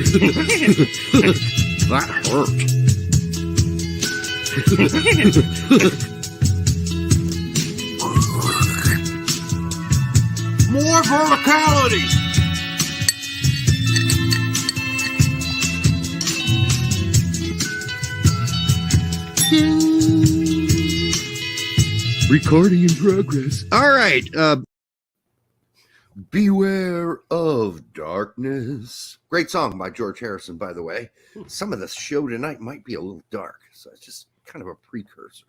That hurt. More verticality. Recording in progress. All right. Beware of Darkness. Great song by George Harrison, by the way. Some of the show tonight might be a little dark, so it's just kind of a precursor.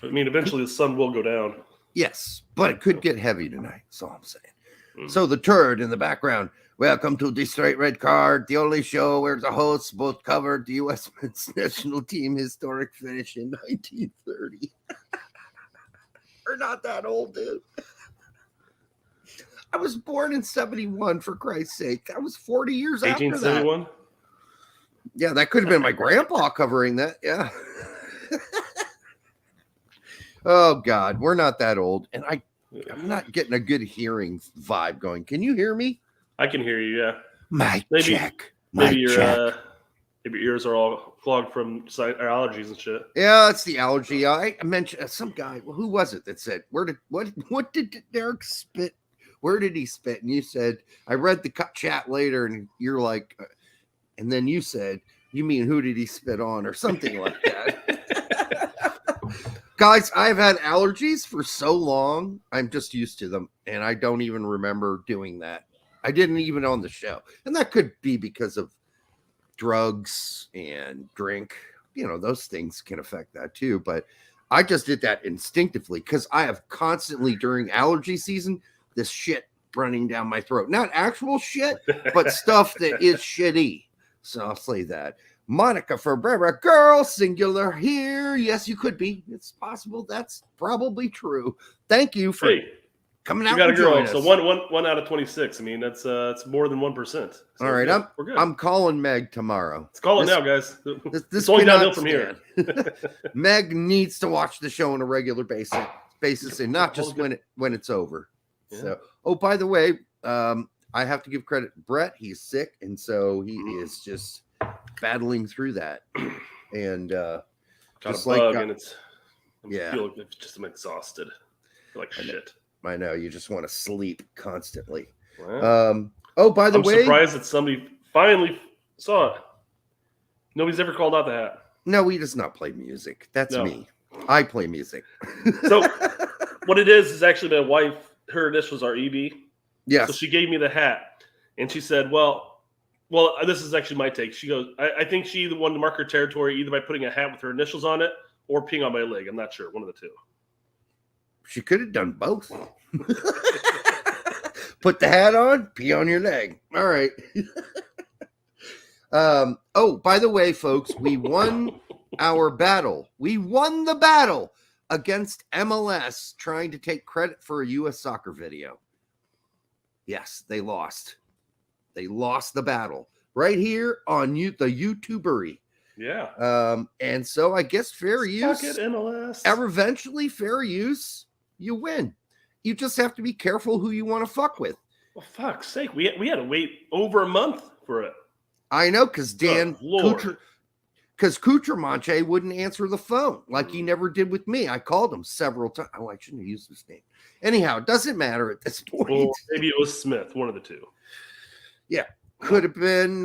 I mean, eventually the sun will go down. Yes, but it could get heavy tonight. That's all I'm saying. So the turd in the background. Welcome to the Straight Red Card, the only show where the hosts both covered the USMNT national team historic finish in 1930. We're not that old, dude. I was born in 71, for Christ's sake. That was 40 years after that. 1871? Yeah, that could have been my grandpa covering that. Yeah. Oh, God. We're not that old. And I'm not getting a good hearing vibe going. Can you hear me? I can hear you, yeah. Mic check. Maybe your ears are all clogged from allergies and shit. Yeah, it's the allergy. I mentioned some guy. Who was it that said, what did Derek spit? Where did he spit? And you said, I read the chat later, and you're like, and then you said, you mean who did he spit on or something like that? Guys, I've had allergies for so long. I'm just used to them, and I don't even remember doing that. I didn't even on the show. And that could be because of drugs and drink. You know, those things can affect that too. But I just did that instinctively because I have constantly during allergy season this shit running down my throat. Not actual shit, but stuff that is shitty. So I'll say that. Monica Ferreira, girl, singular here. Yes, you could be. It's possible. That's probably true. Thank you for coming out. You got a girl, so one out of 26. I mean, that's more than 1%. So all right, we're good. I'm calling Meg tomorrow. Let's call it now, guys. This it's only downhill from here. Meg needs to watch the show on a regular basis, and not just when it's over. Yeah. So, oh, by the way, I have to give credit to Brett. He's sick, and so he is just battling through that. And got just a bug, like and I'm exhausted. I feel like shit. I know, you just want to sleep constantly. Wow. By the way, I'm surprised that somebody finally saw it. Nobody's ever called out the hat. No, he does not play music. That's me. I play music. So what it is actually my wife. Her initials are EB. Yes. So she gave me the hat, and she said, well, this is actually my take. She goes, I think she either wanted to mark her territory either by putting a hat with her initials on it or peeing on my leg. I'm not sure. One of the two. She could have done both. Put the hat on, pee on your leg. All right. By the way, folks, we won our battle. We won the battle against MLS trying to take credit for a U.S. soccer video. Yes, they lost. They lost the battle right here on the YouTubery. Yeah. And so I guess fair use. Fuck it, MLS. Eventually, fair use, you win. You just have to be careful who you want to fuck with. Well, fuck's sake. We had to wait over a month for it. I know, because Kuchermanche wouldn't answer the phone like he never did with me. I called him several times. Oh, I shouldn't have used his name. Anyhow, it doesn't matter at this point. Well, maybe it was Smith, one of the two. Yeah, could have been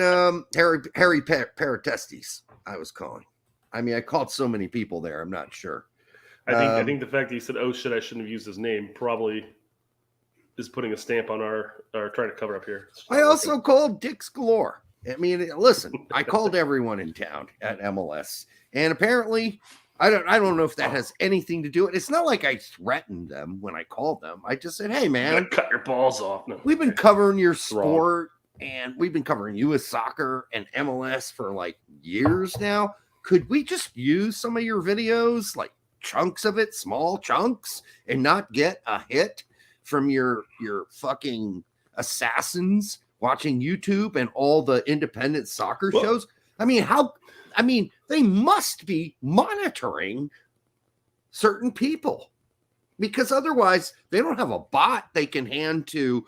Harry Paratestes I was calling. I mean, I called so many people there. I'm not sure. I think the fact that he said, oh, shit, I shouldn't have used his name probably is putting a stamp on our trying to cover up here. I also called Dicks Galore. I mean, listen, I called everyone in town at MLS, and apparently, I don't know if that has anything to do with it. It's not like I threatened them when I called them. I just said, hey, man, cut your balls off. No. We've been covering your sport, and we've been covering U.S. soccer and MLS for like years now. Could we just use some of your videos, like chunks of it, small chunks, and not get a hit from your fucking assassins watching YouTube and all the independent soccer shows? I mean, they must be monitoring certain people. because otherwise they don't have a bot they can hand to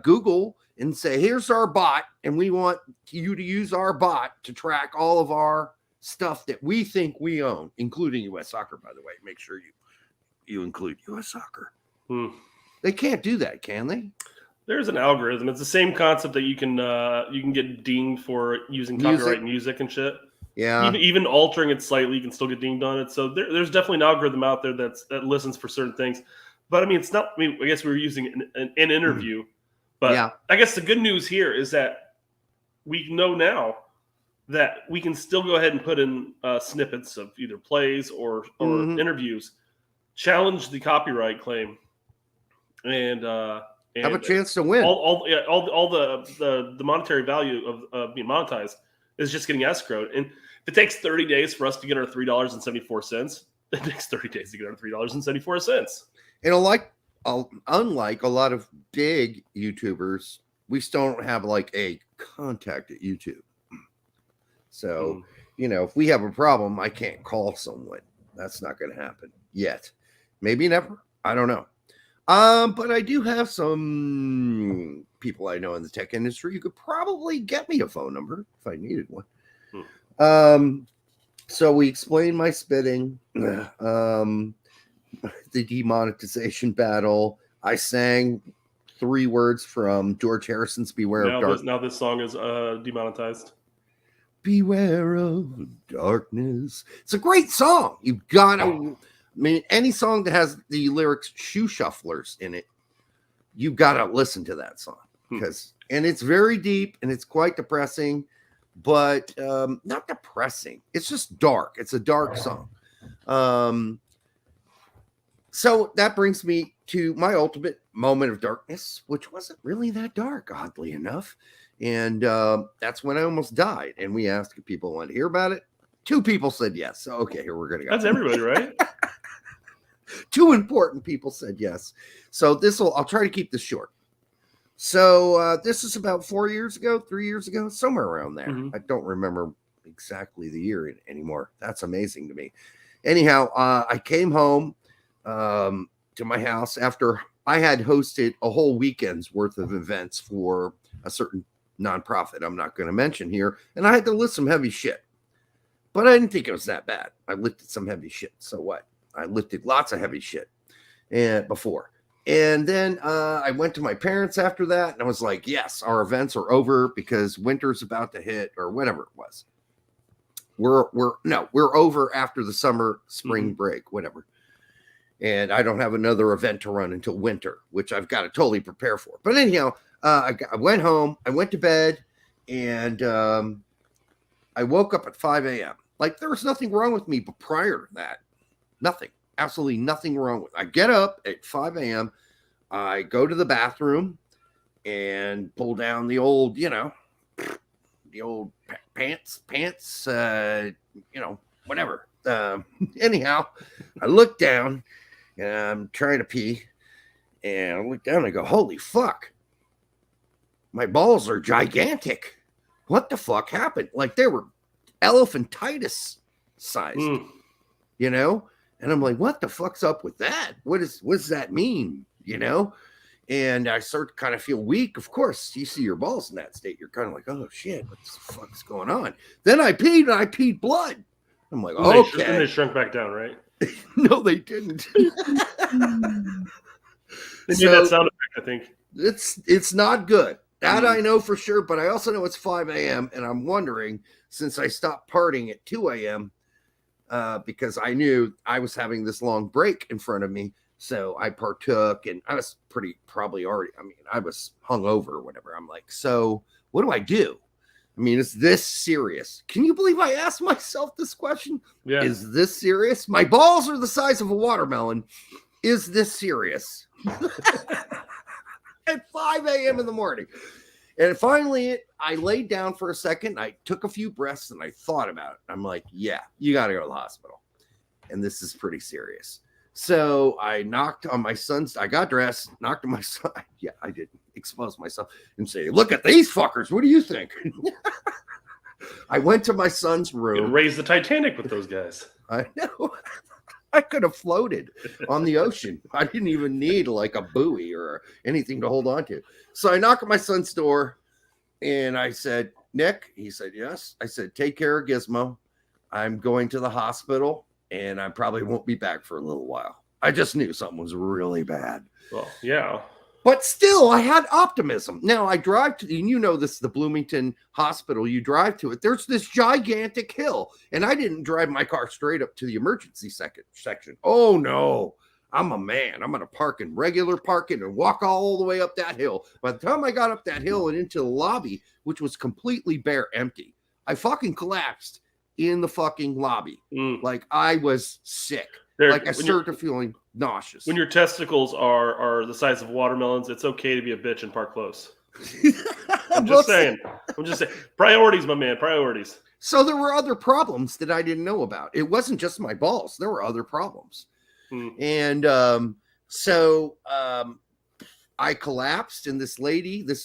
Google and say, here's our bot, and we want you to use our bot to track all of our stuff that we think we own, including U.S. Soccer, by the way. Make sure you include U.S. Soccer. They can't do that, can they? There's an algorithm. It's the same concept that you can get dinged for using copyright music and shit. Yeah. Even altering it slightly, you can still get dinged on it. So there's definitely an algorithm out there that listens for certain things. But I mean, it's not. I mean, I guess we were using an interview. But yeah. I guess the good news here is that we know now that we can still go ahead and put in snippets of either plays or interviews, challenge the copyright claim, and have a chance to win. All the monetary value of being monetized is just getting escrowed. And if it takes 30 days for us to get our $3.74, it takes 30 days to get our $3.74. And unlike a lot of big YouTubers, we still don't have like a contact at YouTube. So, if we have a problem, I can't call someone. That's not going to happen yet. Maybe never. I don't know. But I do have some people I know in the tech industry who could probably get me a phone number if I needed one. So we explained my spitting, the demonetization battle. I sang 3 words from George Harrison's Beware of Darkness. Now this song is demonetized. Beware of darkness. It's a great song. You've got to, any song that has the lyrics shoe shufflers in it, you've got to listen to that song. And it's very deep and it's quite depressing, but not depressing. It's just dark. It's a dark song. So that brings me to my ultimate moment of darkness, which wasn't really that dark, oddly enough. And that's when I almost died. And we asked if people wanted to hear about it. 2 people said yes. So, okay, here we're going to go. That's everybody, right? 2 important people said yes. So I'll try to keep this short. So this is about 4 years ago, 3 years ago, somewhere around there. I don't remember exactly the year anymore. That's amazing to me. Anyhow, I came home to my house after I had hosted a whole weekend's worth of events for a certain nonprofit I'm not going to mention here, and I had to lift some heavy shit. But I didn't think it was that bad. I lifted some heavy shit. So what? I lifted lots of heavy shit before. And then I went to my parents after that, and I was like, yes, our events are over because winter's about to hit or whatever it was. We're over after the spring break, whatever. And I don't have another event to run until winter, which I've got to totally prepare for. But anyhow, I went home, I went to bed, and I woke up at 5 a.m. Like there was nothing wrong with me, but prior to that, nothing, absolutely nothing wrong with. I get up at 5 a.m. I go to the bathroom and pull down the old, the old pants, whatever. Anyhow, I look down and I'm trying to pee, and I look down and I go, holy fuck, my balls are gigantic. What the fuck happened? Like they were elephantitis sized, And I'm like, what the fuck's up with that? What does that mean? And I start to kind of feel weak. Of course, you see your balls in that state. You're kind of like, oh shit, what the fuck's going on? Then I peed and I peed blood. I'm like, okay. And they shrunk back down, right? No, they didn't. They made that sound effect, I think. It's not good. That I know for sure, but I also know it's 5 a.m. and I'm wondering, since I stopped partying at 2 a.m., because I knew I was having this long break in front of me, so I partook, and I was probably already, I was hungover or whatever. I'm like, so what do I do? Is this serious? Can you believe I asked myself this question? Yeah. Is this serious? My balls are the size of a watermelon. Is this serious? At 5 a.m. in the morning. And finally, I laid down for a second. I took a few breaths and I thought about it. I'm like, yeah, you got to go to the hospital. And this is pretty serious. So I knocked on my son's, I got dressed, knocked on my son. Yeah, I did expose myself and say, look at these fuckers. What do you think? I went to my son's room. You raised the Titanic with those guys. I know. I could have floated on the ocean. I didn't even need like a buoy or anything to hold on to. So I knock at my son's door and I said, Nick, he said, yes. I said, take care of Gizmo. I'm going to the hospital and I probably won't be back for a little while. I just knew something was really bad. Well, yeah. But still, I had optimism. Now, I drive to, and you know this, the Bloomington Hospital, you drive to it. There's this gigantic hill, and I didn't drive my car straight up to the emergency section. Oh, no. I'm a man. I'm going to park in regular parking and walk all the way up that hill. By the time I got up that hill and into the lobby, which was completely bare, empty, I fucking collapsed in the fucking lobby. Like I was sick. Like I started feeling nauseous. When your testicles are the size of watermelons, it's okay to be a bitch and park close. I'm just saying. Priorities, my man. Priorities. So there were other problems that I didn't know about. It wasn't just my balls. There were other problems. And I collapsed, and this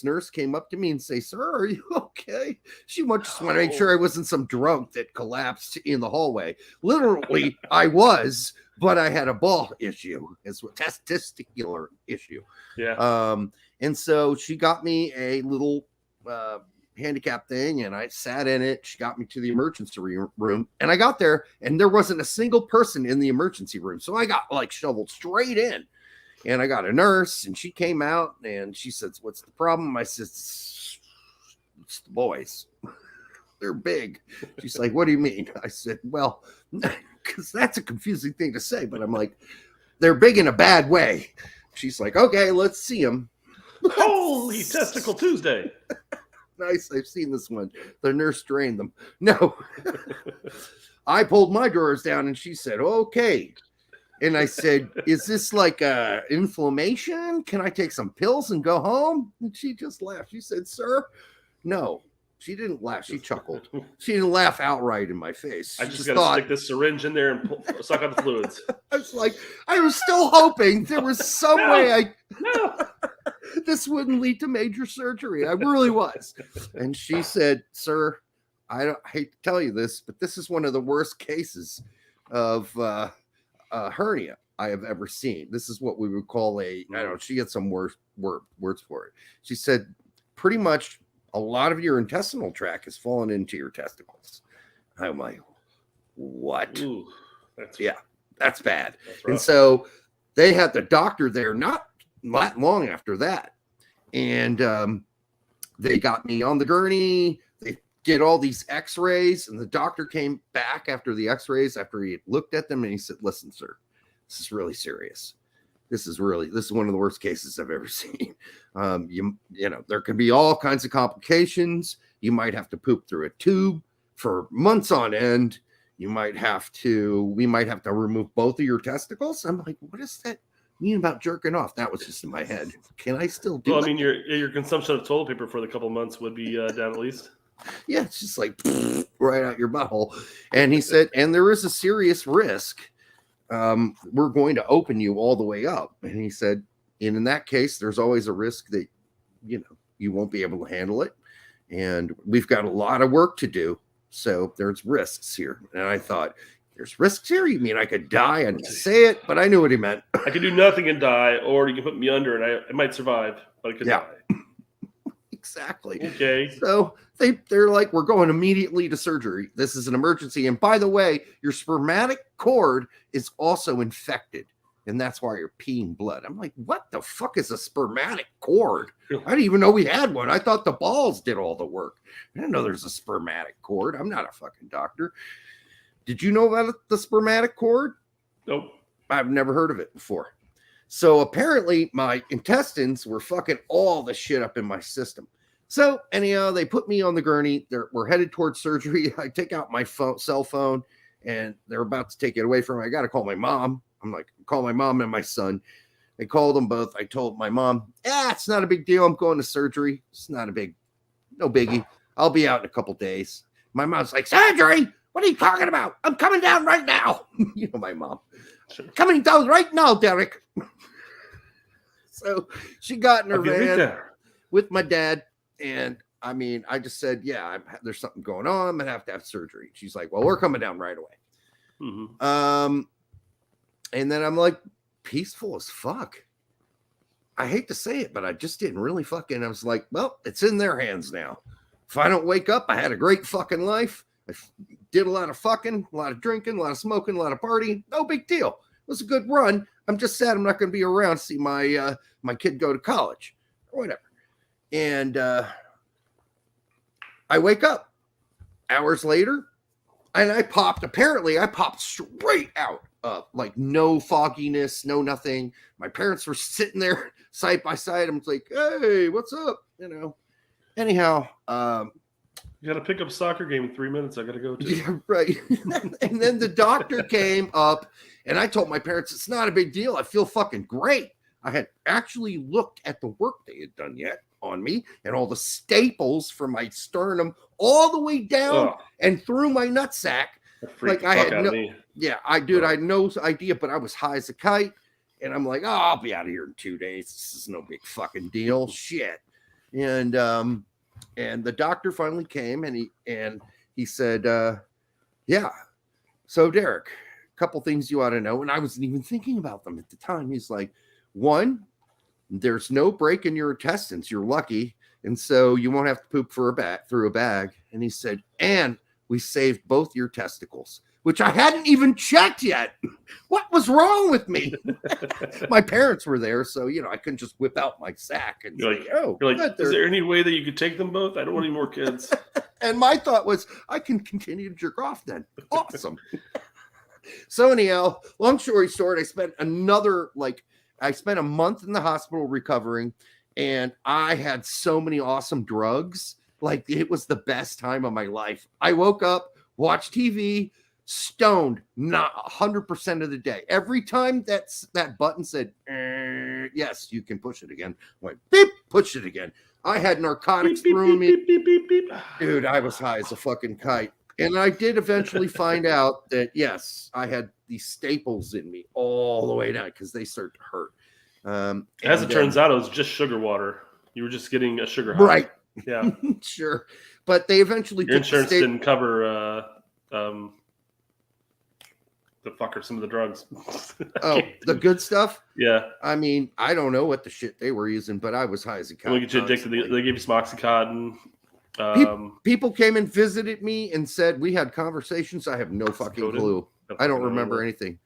nurse came up to me and say, "Sir, are you okay?" She just wanted to make sure I wasn't some drunk that collapsed in the hallway. Literally, I was, but I had a ball issue. It's a testicular issue. Yeah. And so she got me a little handicap thing, and I sat in it. She got me to the emergency room, and I got there, and there wasn't a single person in the emergency room. So I got like shoveled straight in. And I got a nurse, and she came out, and she said, "What's the problem?" I said, "It's the boys. They're big." She's like, "What do you mean?" I said, "Well, because that's a confusing thing to say, but I'm like, they're big in a bad way." She's like, "Okay, let's see them." Holy Testicle Tuesday. Nice. I've seen this one. The nurse drained them. No. I pulled my drawers down, and she said, "Okay." And I said, "Is this like inflammation? Can I take some pills and go home?" And she just laughed. She said, "Sir, no." She didn't laugh. She chuckled. She didn't laugh outright in my face. I just got to stick this syringe in there and suck out the fluids. I was like, I was still hoping there was some way this wouldn't lead to major surgery. I really was. And she said, "Sir, I hate to tell you this, but this is one of the worst cases of hernia I have ever seen. This is what we would call I don't know, she had some words for it. She said, pretty much a lot of your intestinal tract has fallen into your testicles." I'm like, what? Ooh, that's bad. That's and so they had the doctor there not long after that. And they got me on the gurney. They did all these x-rays, and the doctor came back after the x-rays, after he had looked at them, and he said, "Listen, sir, this is really serious. This is one of the worst cases I've ever seen. You know, there can be all kinds of complications. You might have to poop through a tube for months on end. We might have to remove both of your testicles." I'm like, what does that mean about jerking off? That was just in my head. Can I still do Well, I mean, your consumption of toilet paper for the couple months would be down at least. Yeah, it's just like right out your butthole. And he said, "And there is a serious risk. We're going to open you all the way up." And he said, "And in that case, there's always a risk that, you won't be able to handle it. And we've got a lot of work to do. So there's risks here." And I thought, there's risks here? You mean I could die? I didn't say it, but I knew what he meant. I could do nothing and die, or you can put me under and I might survive, but I could die. Exactly. Okay. So they're like, "We're going immediately to surgery. This is an emergency. And by the way, your spermatic cord is also infected. And that's why you're peeing blood." I'm like, what the fuck is a spermatic cord? I didn't even know we had one. I thought the balls did all the work. I didn't know there's a spermatic cord. I'm not a fucking doctor. Did you know about the spermatic cord? Nope. I've never heard of it before. So apparently my intestines were fucking all the shit up in my system. So anyhow, they put me on the gurney. We're headed towards surgery. I take out my cell phone, and they're about to take it away from me. I got to call my mom. I'm like, call my mom and my son. I called them both. I told my mom, it's not a big deal. I'm going to surgery. It's no biggie. I'll be out in a couple days. My mom's like, "Surgery? What are you talking about? I'm coming down right now." You know my mom. "Coming down right now, Derek." So she got in her van with my dad. And I mean, I just said, there's something going on. I'm going to have surgery. She's like, "Well, we're coming down right away." Mm-hmm. And then I'm like, peaceful as fuck. I hate to say it, but I just didn't really fucking. I was like, well, it's in their hands now. If I don't wake up, I had a great fucking life. I did a lot of fucking, a lot of drinking, a lot of smoking, a lot of partying. No big deal. It was a good run. I'm just sad I'm not going to be around to see my my kid go to college or whatever. And I wake up hours later, and I popped straight out. Like no fogginess, no nothing. My parents were sitting there side by side. I'm like, hey, what's up? Anyhow, you got to pick up a soccer game in 3 minutes. I got to go to. Yeah, right. And then the doctor came up, and I told my parents, it's not a big deal. I feel fucking great. I had actually looked at the work they had done yet on me and all the staples from my sternum all the way down and through my nutsack. Like I had no, I had no idea, but I was high as a kite, and I'm like, I'll be out of here in 2 days. This is no big fucking deal. Shit. And the doctor finally came, and he said, yeah. So Derek, a couple things you ought to know, and I wasn't even thinking about them at the time. He's like, one, there's no break in your intestines. You're lucky, and so you won't have to poop through a bag. And he said, and we saved both your testicles, which I hadn't even checked yet. What was wrong with me? My parents were there, so I couldn't just whip out my sack and you're like, is there any way that you could take them both? I don't want any more kids. And my thought was, I can continue to jerk off then. Awesome. So anyhow, long story short, I spent a month in the hospital recovering, and I had so many awesome drugs. Like, it was the best time of my life. I woke up, watched TV, stoned, not 100% of the day. Every time that button said, yes, you can push it again. I went, beep, push it again. I had narcotics through me. Beep, beep, beep. Dude, I was high as a fucking kite. And I did eventually find out that, yes, I had these staples in me all the way down because they started to hurt. As it turns out, it was just sugar water. You were just getting a sugar high. Right. Yeah. Sure. But they eventually Your insurance didn't cover the fucker some of the drugs. The good stuff? Yeah. I mean, I don't know what the shit they were using, but I was high as a kite. They get you addicted. They gave you some Oxycontin. People came and visited me and said we had conversations. I have no fucking clue. I don't remember anything.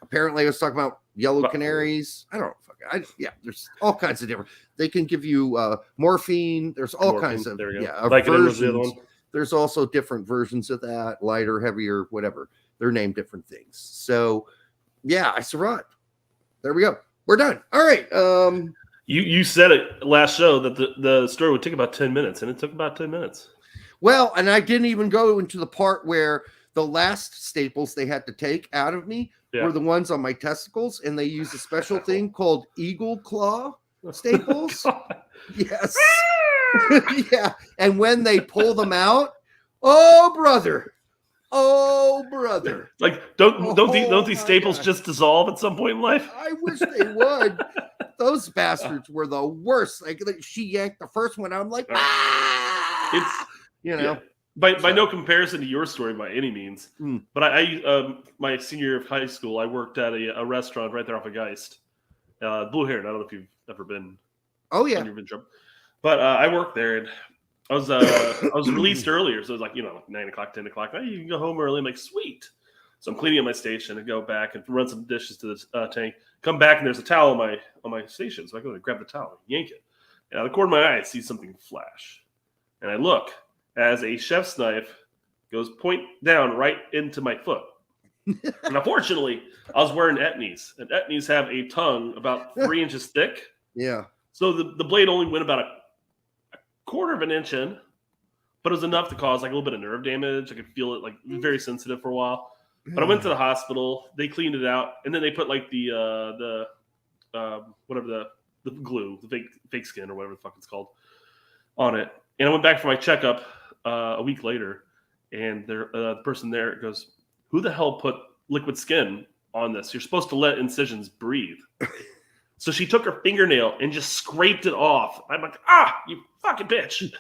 Apparently, I was talking about yellow canaries. I don't know. There's all kinds of different. They can give you morphine. There's all kinds of versions. There's also different versions of that, lighter, heavier, whatever. They're named different things. So, yeah, I survived. There we go. We're done. All right. You said it last show that the story would take about 10 minutes, and it took about 10 minutes. Well, and I didn't even go into the part where the last staples they had to take out of me were the ones on my testicles, and they used a special thing called eagle claw staples. Yes. Yeah. And when they pull them out, oh brother. Like don't these staples just dissolve at some point in life? I wish they would. Those bastards were the worst. Like she yanked the first one. I'm like, By no comparison to your story by any means. But I my senior year of high school, I worked at a restaurant right there off of Geist. Blue Heron. I don't know if you've ever been. Oh yeah. But I worked there, and I was released earlier, so it was like 9 o'clock, 10 o'clock. Hey, you can go home early. I'm like, sweet. So I'm cleaning up my station and go back and run some dishes to the tank. Come back and there's a towel on my station, so I go to grab the towel, yank it, and out of the corner of my eye, I see something flash, and I look as a chef's knife goes point down right into my foot. And unfortunately, I was wearing etnies, and etnies have a tongue about 3 inches thick. Yeah. So the blade only went about a quarter of an inch in, but it was enough to cause like a little bit of nerve damage. I could feel it, like very sensitive for a while. But I went to the hospital. They cleaned it out, and then they put like the glue, the fake skin or whatever the fuck it's called, on it. And I went back for my checkup a week later, and the person there goes, "Who the hell put liquid skin on this? You're supposed to let incisions breathe." So she took her fingernail and just scraped it off. I'm like, you fucking bitch.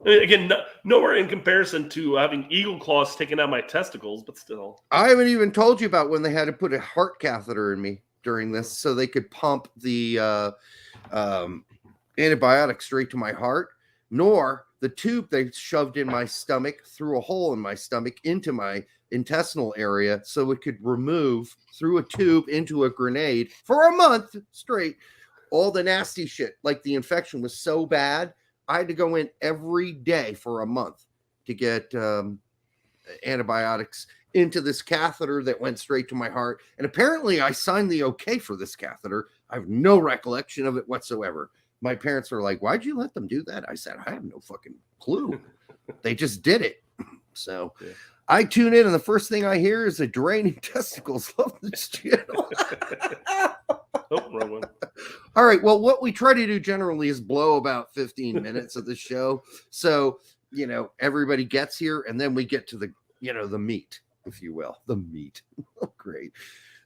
Again, nowhere in comparison to having eagle claws taken out my testicles, but still. I haven't even told you about when they had to put a heart catheter in me during this so they could pump the antibiotic straight to my heart, nor the tube they shoved in my stomach through a hole in my stomach into my intestinal area so it could remove through a tube into a grenade for a month straight all the nasty shit. Like the infection was so bad, I had to go in every day for a month to get antibiotics into this catheter that went straight to my heart. And apparently I signed the okay for this catheter. I have no recollection of it whatsoever. My parents were like, why'd you let them do that? I said, I have no fucking clue. They just did it. So yeah. I tune in and the first thing I hear is a draining testicles. Love this channel. Oh, wrong one. All right. Well, what we try to do generally is blow about 15 minutes of the show. So, you know, everybody gets here and then we get to the, you know, the meat, if you will, the meat. Oh, great.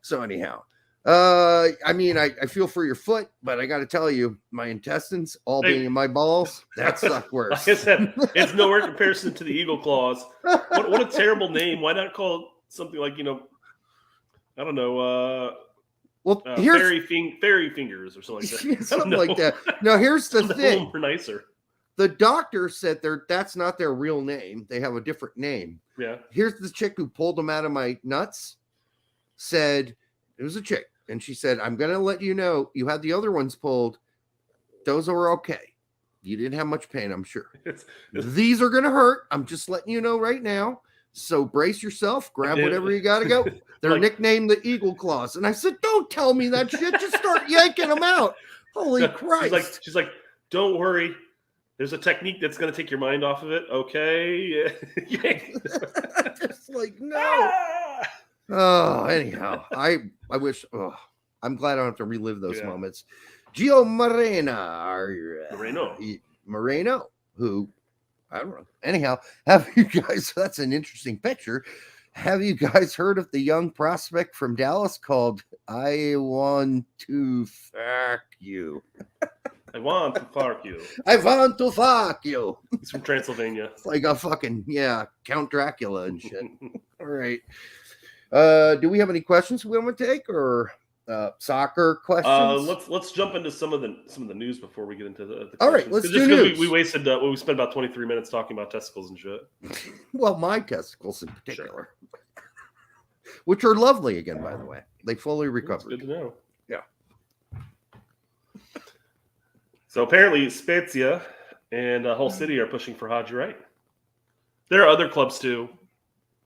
So anyhow, I mean, I feel for your foot, but I got to tell you, my intestines all being in my balls, that sucked worse. Like I said, it's nowhere in comparison to the eagle claws. What a terrible name. Why not call it something like, you know, I don't know, well, fairy fingers or something like that. Something like that. Now, here's the thing. More nicer. The doctor said that's not their real name. They have a different name. Yeah. Here's the chick who pulled them out of my nuts. Said it was a chick. And she said, I'm going to let you know you had the other ones pulled. Those are okay. You didn't have much pain, I'm sure. These are going to hurt. I'm just letting you know right now. So brace yourself. Grab whatever you got to go. They're nicknamed the Eagle Claws. And I said, don't tell me that shit. Just start yanking them out. Holy Christ. She's like, don't worry. There's a technique that's going to take your mind off of it. Okay. Just like, no. Oh, anyhow, I wish. Oh, I'm glad I don't have to relive those moments. Gio Moreno, who I don't know. Anyhow, have you guys? That's an interesting picture. Have you guys heard of the young prospect from Dallas called "I Want to Fuck You"? I want to fuck you. I want to fuck you. He's from Transylvania. It's like a fucking Count Dracula and shit. All right. Do we have any questions we want to take or soccer questions? Let's jump into some of the news before we get into the all right, let's do news. We wasted we spent about 23 minutes talking about testicles and shit. Well, my testicles in particular, which are lovely again, by the way. They fully recovered. That's good to know. Yeah. So apparently Spezia and Hull City are pushing for Haji Wright. There are other clubs too.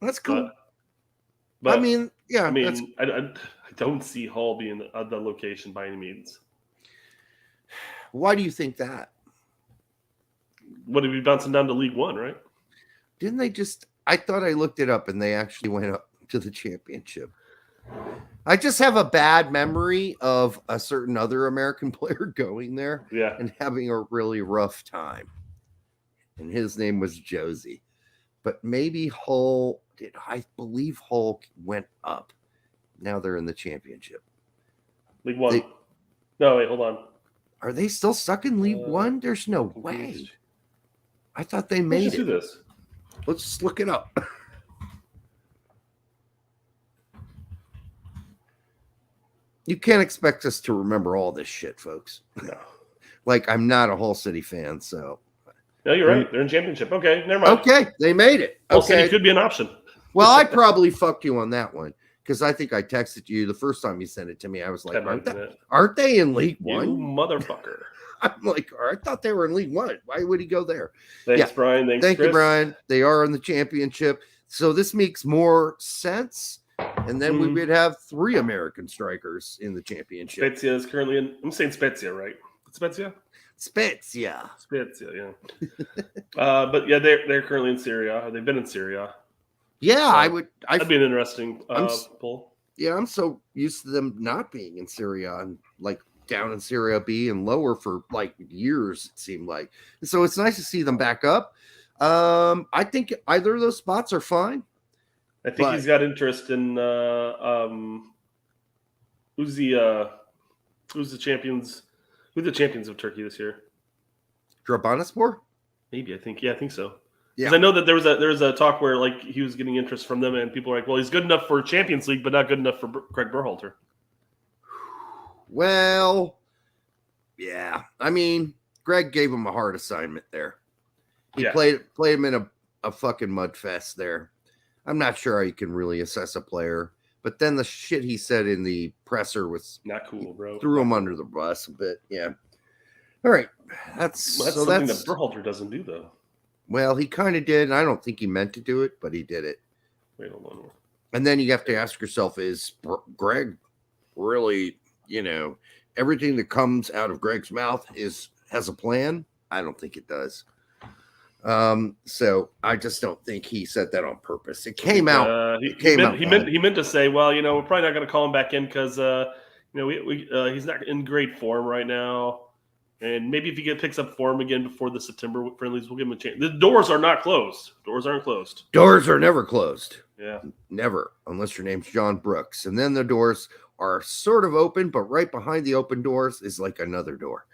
That's cool. But I mean, I don't see Hull being the location by any means. Why do you think that? What did we bouncing down to League One, right? Didn't they just? I thought I looked it up, and they actually went up to the championship. I just have a bad memory of a certain other American player going there, and having a really rough time. And his name was Josie, but maybe Hull. I believe Hull went up. Now they're in the championship. League One. No, wait, hold on. Are they still stuck in League One? There's no way. I thought they made Let's do this. Let's just look it up. You can't expect us to remember all this shit, folks. No. Like, I'm not a Hull City fan, so. No, you're right. They're in championship. Okay, never mind. Okay, they made it. Hull City could be an option. Well, I probably fucked you on that one because I think I texted you the first time you sent it to me. I was like, aren't they in League One? You motherfucker. I'm like, I thought they were in League One. Why would he go there? Thanks, Brian. Thank you, Brian. They are in the championship. So this makes more sense. And then we would have 3 American strikers in the championship. Spezia is currently in. I'm saying Spezia, right? Spezia, yeah. But yeah, they're currently in Syria. They've been in Syria. Yeah, so that'd be an interesting pull. Yeah, I'm so used to them not being in Syria and like down in Syria B and lower for like years, it seemed like. And so it's nice to see them back up. I think either of those spots are fine. I think he's got interest in who's the champions? Who's the champions of Turkey this year? Trabzonspor? Maybe I think so. Yeah. Because I know that there was a talk where like he was getting interest from them, and people were like, "Well, he's good enough for Champions League, but not good enough for Craig Berhalter." Well, yeah. I mean, Greg gave him a hard assignment there. He played him in a fucking mud fest there. I'm not sure how you can really assess a player, but then the shit he said in the presser was not cool, bro. Threw him under the bus a bit. Yeah. All right. That's something that Berhalter doesn't do, though. Well, he kind of did. I don't think he meant to do it, but he did it. Wait, hold on. And then you have to ask yourself, is Greg really, everything that comes out of Greg's mouth has a plan? I don't think it does. So I just don't think he said that on purpose. It came out. He meant to say, well, we're probably not going to call him back in because he's not in great form right now. And maybe if he picks up form again before the September friendlies, we'll give him a chance. The doors are not closed. Doors aren't closed. Doors are never closed. Yeah. Never, unless your name's John Brooks. And then the doors are sort of open, but right behind the open doors is like another door.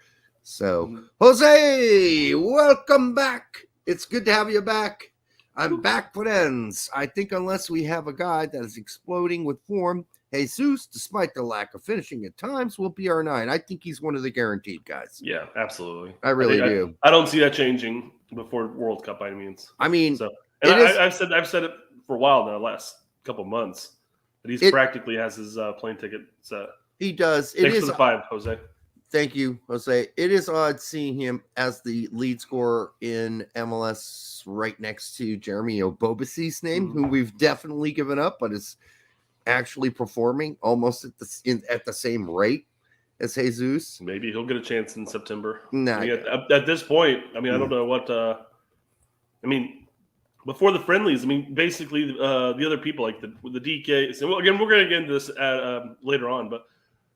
So, Jose, welcome back. It's good to have you back. I'm back, friends. I think unless we have a guy that is exploding with form, Jesus, despite the lack of finishing at times, will be our 9. I think he's one of the guaranteed guys. Yeah, absolutely. I really do. I don't see that changing before World Cup by any means. I mean, I've said it for a while now, last couple months, that he practically has his plane ticket set. He does. Thanks for the 5, Jose. Thank you, Jose. It is odd seeing him as the lead scorer in MLS right next to Jeremy Obobisi's name, who we've definitely given up, but is actually performing almost at the same rate as Jesus. Maybe he'll get a chance in September. Nah, at this point, I don't know what. Before the friendlies, basically the other people like the DK. So again, we're going to get into this later on, but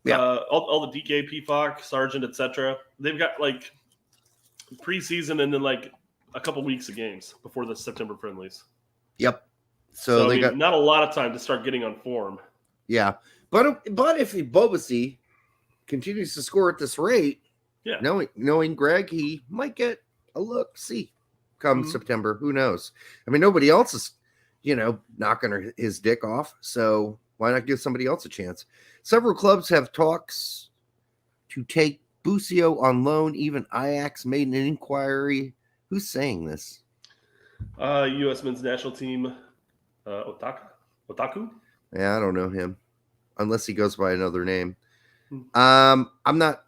all the DK, PFOC, Sargent, etc. They've got like preseason and then like a couple weeks of games before the September friendlies. Yep. So they got not a lot of time to start getting on form. Yeah, but if Bobasi continues to score at this rate, knowing Greg, he might get a look. See, come September, who knows? Nobody else is, knocking his dick off. So why not give somebody else a chance? Several clubs have talks to take Busio on loan. Even Ajax made an inquiry. Who's saying this? U.S. men's national team. Otaku? Yeah, I don't know him unless he goes by another name. I'm not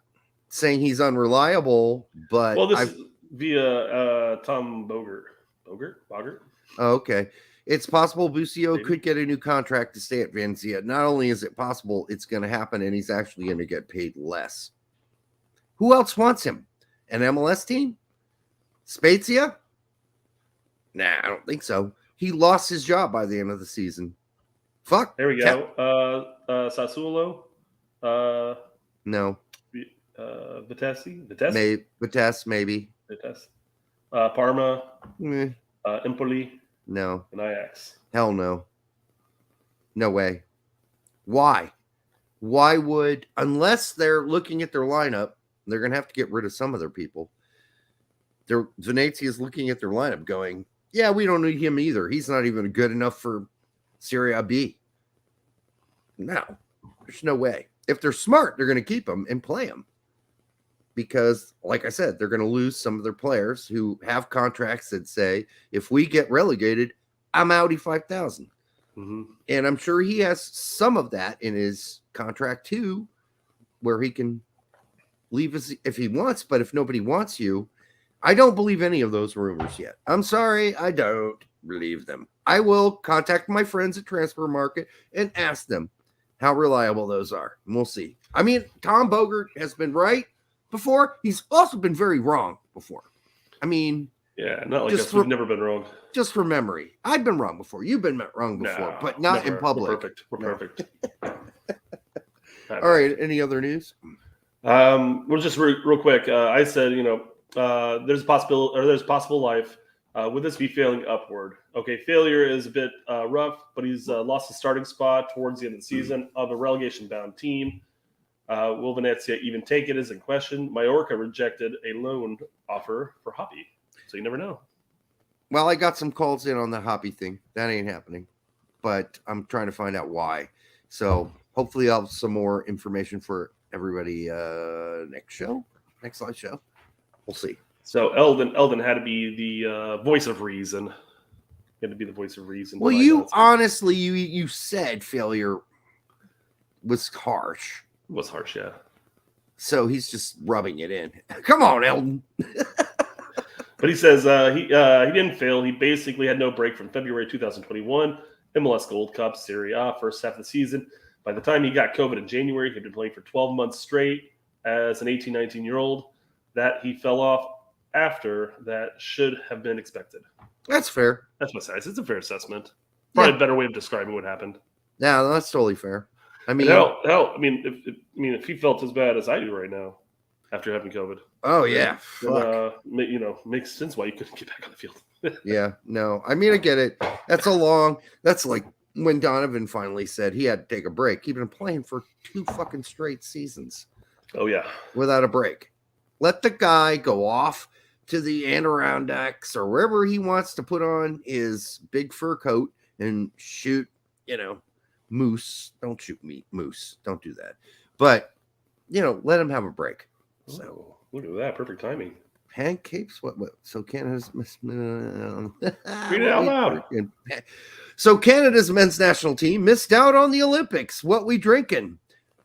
saying he's unreliable, but this is via Tom Bogert. Bogert? Oh, okay. It's possible Busio could get a new contract to stay at Valencia. Not only is it possible, it's going to happen, and he's actually going to get paid less. Who else wants him? An MLS team? Spezia? Nah, I don't think so. He lost his job by the end of the season. Fuck. There we go. Sassuolo. No. Vitesse? Vitesse, maybe. Vitesse. Parma. Empoli. No. And Ajax. Hell no. No way. Why? Why would, unless they're looking at their lineup, they're going to have to get rid of some of their people. Venezia is looking at their lineup going, yeah, we don't need him either. He's not even good enough for Serie B. No, there's no way. If they're smart, they're going to keep him and play him. Because, like I said, they're going to lose some of their players who have contracts that say, if we get relegated, I'm Audi 5000. And I'm sure he has some of that in his contract too, where he can leave if he wants. But if nobody wants you, I don't believe any of those rumors yet. I'm sorry, I don't believe them. I will contact my friends at Transfer Market and ask them how reliable those are. And we'll see. Tom Bogert has been right before. He's also been very wrong before. Yeah, not like us. We've never been wrong. Just for memory. I've been wrong before. You've been wrong before, but not never. In public. We're perfect. All right. Any other news? Well, just real quick. I said, there's a possibility, or there's possible life. Would this be failing upward? Okay, failure is a bit rough, but he's lost his starting spot towards the end of the season of a relegation-bound team. Will Venezia even take it is in question. Mallorca rejected a loan offer for Hobby. So you never know. Well, I got some calls in on the hoppy thing. That ain't happening, but I'm trying to find out why. So hopefully I'll have some more information for everybody next live show. We'll see. So Eldon had to be the voice of reason. He had to be the voice of reason. Well, you honestly, you said failure was harsh. It was harsh, yeah. So he's just rubbing it in. Come on, Eldon. But he says he didn't fail. He basically had no break from February 2021, MLS Gold Cup, Serie A, first half of the season. By the time he got COVID in January, he'd been playing for 12 months straight as an 18, 19-year-old. That he fell off after that should have been expected. That's fair. That's my size. It's a fair assessment. Probably a better way of describing what happened. Yeah, that's totally fair. I mean, if he felt as bad as I do right now after having COVID. Oh yeah, makes sense why you couldn't get back on the field. Yeah, no, I mean I get it. That's like when Donovan finally said he had to take a break. He'd been playing for 2 fucking straight seasons. Oh yeah, without a break. Let the guy go off to the Adirondacks or wherever he wants to put on his big fur coat and shoot, moose. Don't shoot moose. Don't do that. But, let him have a break. So look at that. Perfect timing. Pancakes? What? So Canada's read it out loud. So Canada's men's national team missed out on the Olympics. What we drinking?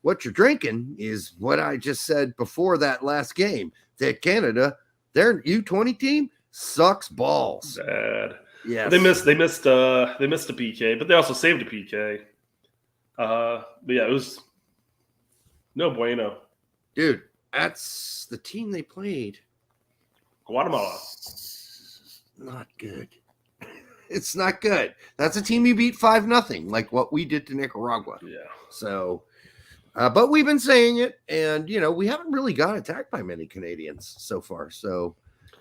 What you're drinking is what I just said before that last game. That Canada, their U20 team sucks balls. Bad. Yeah, they missed a PK, but they also saved a PK. But yeah, it was no bueno. Dude, that's the team they played. Guatemala. Not good. It's not good. That's a team you beat 5-0, like what we did to Nicaragua. Yeah. So, but we've been saying it, and we haven't really got attacked by many Canadians so far. So,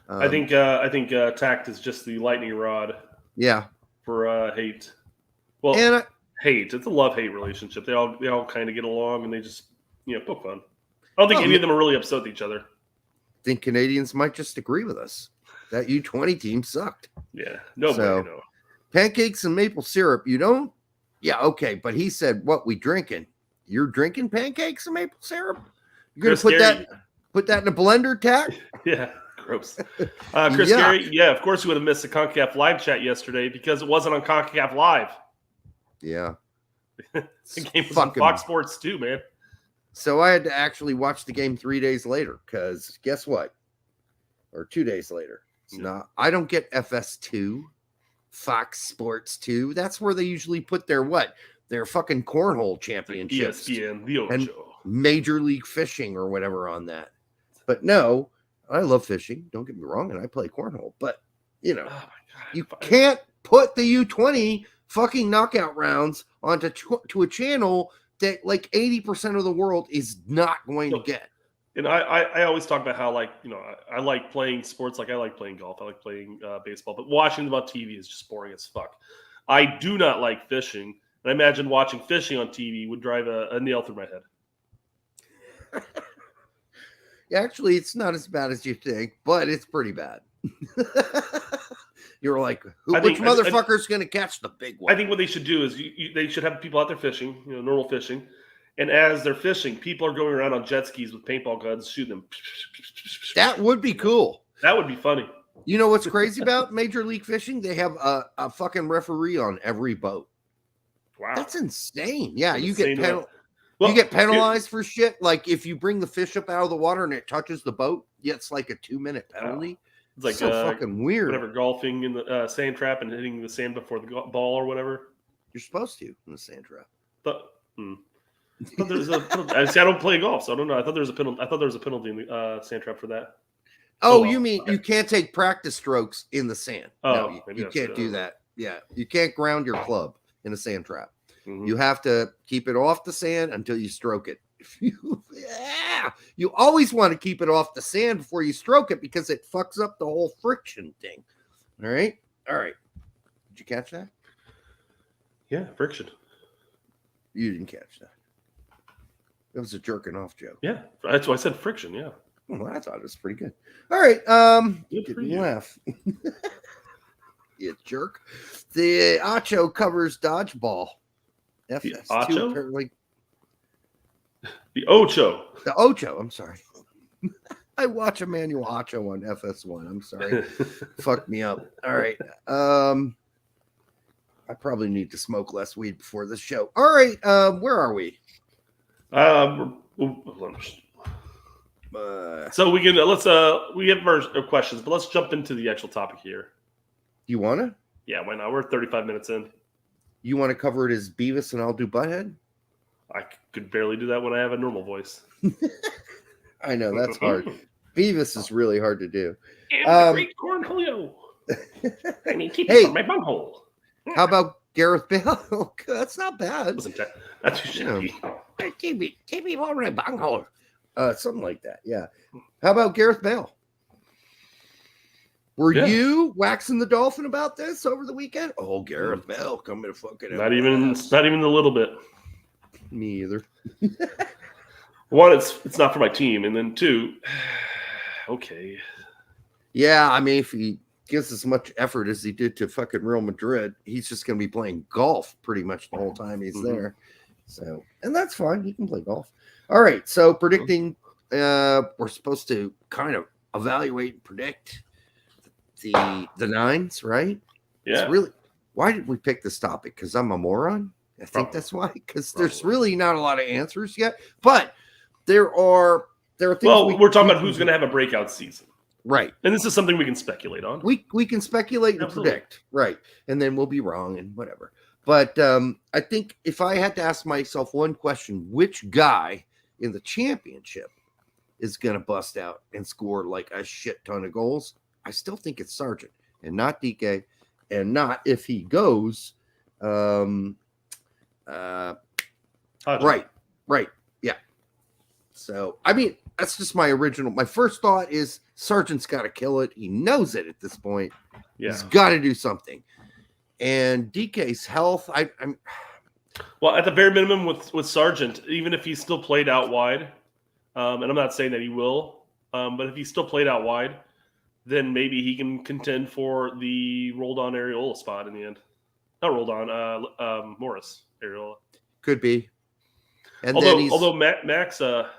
I think tact is just the lightning rod. Yeah. For hate. Well, and hate. It's a love-hate relationship. They all kind of get along, and they just poke fun. I don't think any of them are really upset with each other. I think Canadians might just agree with us. That U20 team sucked. Yeah. No. Pancakes and maple syrup. You don't? Yeah, okay. But he said, what we drinking? You're drinking pancakes and maple syrup? You're going to put that in a blender, Tack? Yeah. Gross. Chris Gary, yeah, of course you would have missed the CONCACAF live chat yesterday because it wasn't on CONCACAF Live. Yeah. The game was on Fox Sports too, man. So I had to actually watch the game 3 days later because guess what? Or 2 days later. I don't get FS2, Fox Sports 2. That's where they usually put their fucking cornhole championships. ESPN, the Ocho. And Major League Fishing or whatever on that. But no, I love fishing. Don't get me wrong, and I play cornhole. But, you can't put the U20 fucking knockout rounds onto to a channel that like 80% of the world is not going to get. And I always talk about how, I like playing sports. Like I like playing golf. I like playing baseball. But watching them on TV is just boring as fuck. I do not like fishing. And I imagine watching fishing on TV would drive a nail through my head. Actually, it's not as bad as you think, but it's pretty bad. You're like, which motherfucker's going to catch the big one? I think what they should do is they should have people out there fishing, normal fishing. And as they're fishing, people are going around on jet skis with paintball guns, shooting them. That would be cool. That would be funny. You know what's crazy about Major League Fishing? They have a fucking referee on every boat. Wow. That's insane. Yeah, you get penalized for shit. Like if you bring the fish up out of the water and it touches the boat, it's like a 2-minute penalty. Wow. It's like so fucking weird. Whatever, golfing in the sand trap and hitting the sand before the ball or whatever. You're supposed to in the sand trap. I don't play golf, so I don't know. I thought there was a penalty. I thought there was a penalty in the sand trap for that. Oh, you mean you can't take practice strokes in the sand? Oh, no, you can't do that. Yeah, you can't ground your club in a sand trap. Mm-hmm. You have to keep it off the sand until you stroke it. You always want to keep it off the sand before you stroke it because it fucks up the whole friction thing. All right. Did you catch that? Yeah, friction. You didn't catch that. It was a jerking off joke. Yeah, that's why I said friction. Yeah. Well, I thought it was pretty good. All right. Good for Didn't you. laugh. You jerk. The Acho covers dodgeball. FS2 Acho? apparently. The Ocho. The Ocho. I'm sorry. I watch Emmanuel Acho on FS1. I'm sorry. Fucked me up. All right. I probably need to smoke less weed before this show. All right. Where are we? So we can we have our questions, but let's jump into the actual topic here. You wanna? Yeah, why not? We're 35 minutes in. You want to cover it as Beavis and I'll do Butthead? I could barely do that when I have a normal voice. I know that's hard. Beavis is really hard to do. And the great Cornholio. I need TP Hey. from my bunghole. How about Gareth Bale? That's not bad. That's too shabby. TP from my bunghole. Something like that. Yeah. How about Gareth Bale? Were you waxing the dolphin about this over the weekend? Oh, Gareth Bale coming to fucking not even a little bit. Me either. One, it's not for my team, and then two, okay. Yeah, I mean, if he gives as much effort as he did to fucking Real Madrid, he's just going to be playing golf pretty much the whole time he's there. So, and that's fine. He can play golf. All right. So predicting, we're supposed to kind of evaluate and predict the nines, right? Yeah. It's really, why did we pick this topic? Because I'm a moron. I think that's why. Because there's really not a lot of answers yet, but there are things. Well, we're talking about who's going to have a breakout season, right? And this is something we can speculate on. We can speculate and predict, right? And then we'll be wrong and whatever. But I think if I had to ask myself one question, which guy in the championship is going to bust out and score like a shit ton of goals? I still think it's Sargent and not DK, and not if he goes. Right. Yeah. So, I mean, that's just my first thought is Sargent's got to kill it. He knows it at this point. Yeah. He's got to do something. And DK's health, I'm well, at the very minimum with Sargent, even if he's still played out wide, and I'm not saying that he will, but if he's still played out wide, then maybe he can contend for the rolled on Areola spot in the end. Not rolled on, Morris Areola. Could be. And although Max, our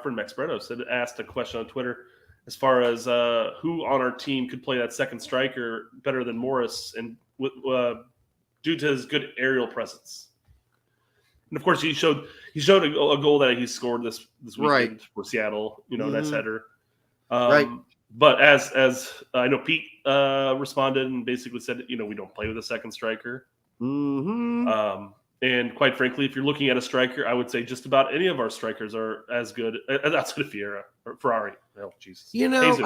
friend Max Breno asked a question on Twitter as far as who on our team could play that second striker better than Morris, and due to his good aerial presence. And of course, he showed a goal that he scored this weekend for Seattle. That's header. Right. But as I know, Pete responded and basically said, we don't play with a second striker. Mm-hmm. And quite frankly, if you're looking at a striker, I would say just about any of our strikers are as good. That's good. Fiera or Ferrari. Oh, Jesus. Jesus,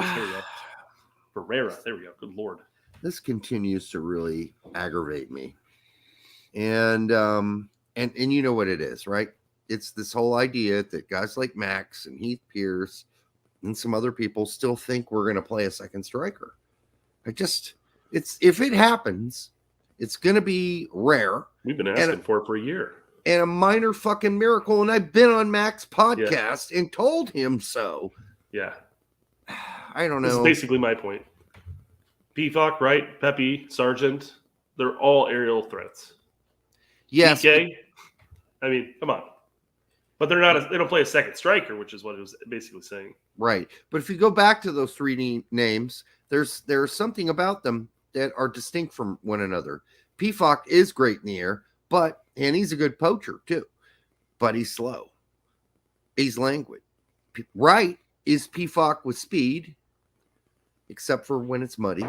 Ferreira. There we go. Good Lord. This continues to really aggravate me. And you know what it is, right? It's this whole idea that guys like Max and Heath Pierce and some other people still think we're going to play a second striker. If it happens, it's going to be rare. We've been asking for it for a year. And a minor fucking miracle. And I've been on Mac's podcast and told him so. Yeah. I don't know. This is basically my point. Pifok, right? Pepe, Sargent, they're all aerial threats. Yes. DK, I mean, come on. But they don't play a second striker, which is what it was basically saying. Right. But if you go back to those three names, there's something about them that are distinct from one another. Pifok is great in the air, and he's a good poacher too, but he's slow. He's languid. Right is Pifok with speed, except for when it's muddy.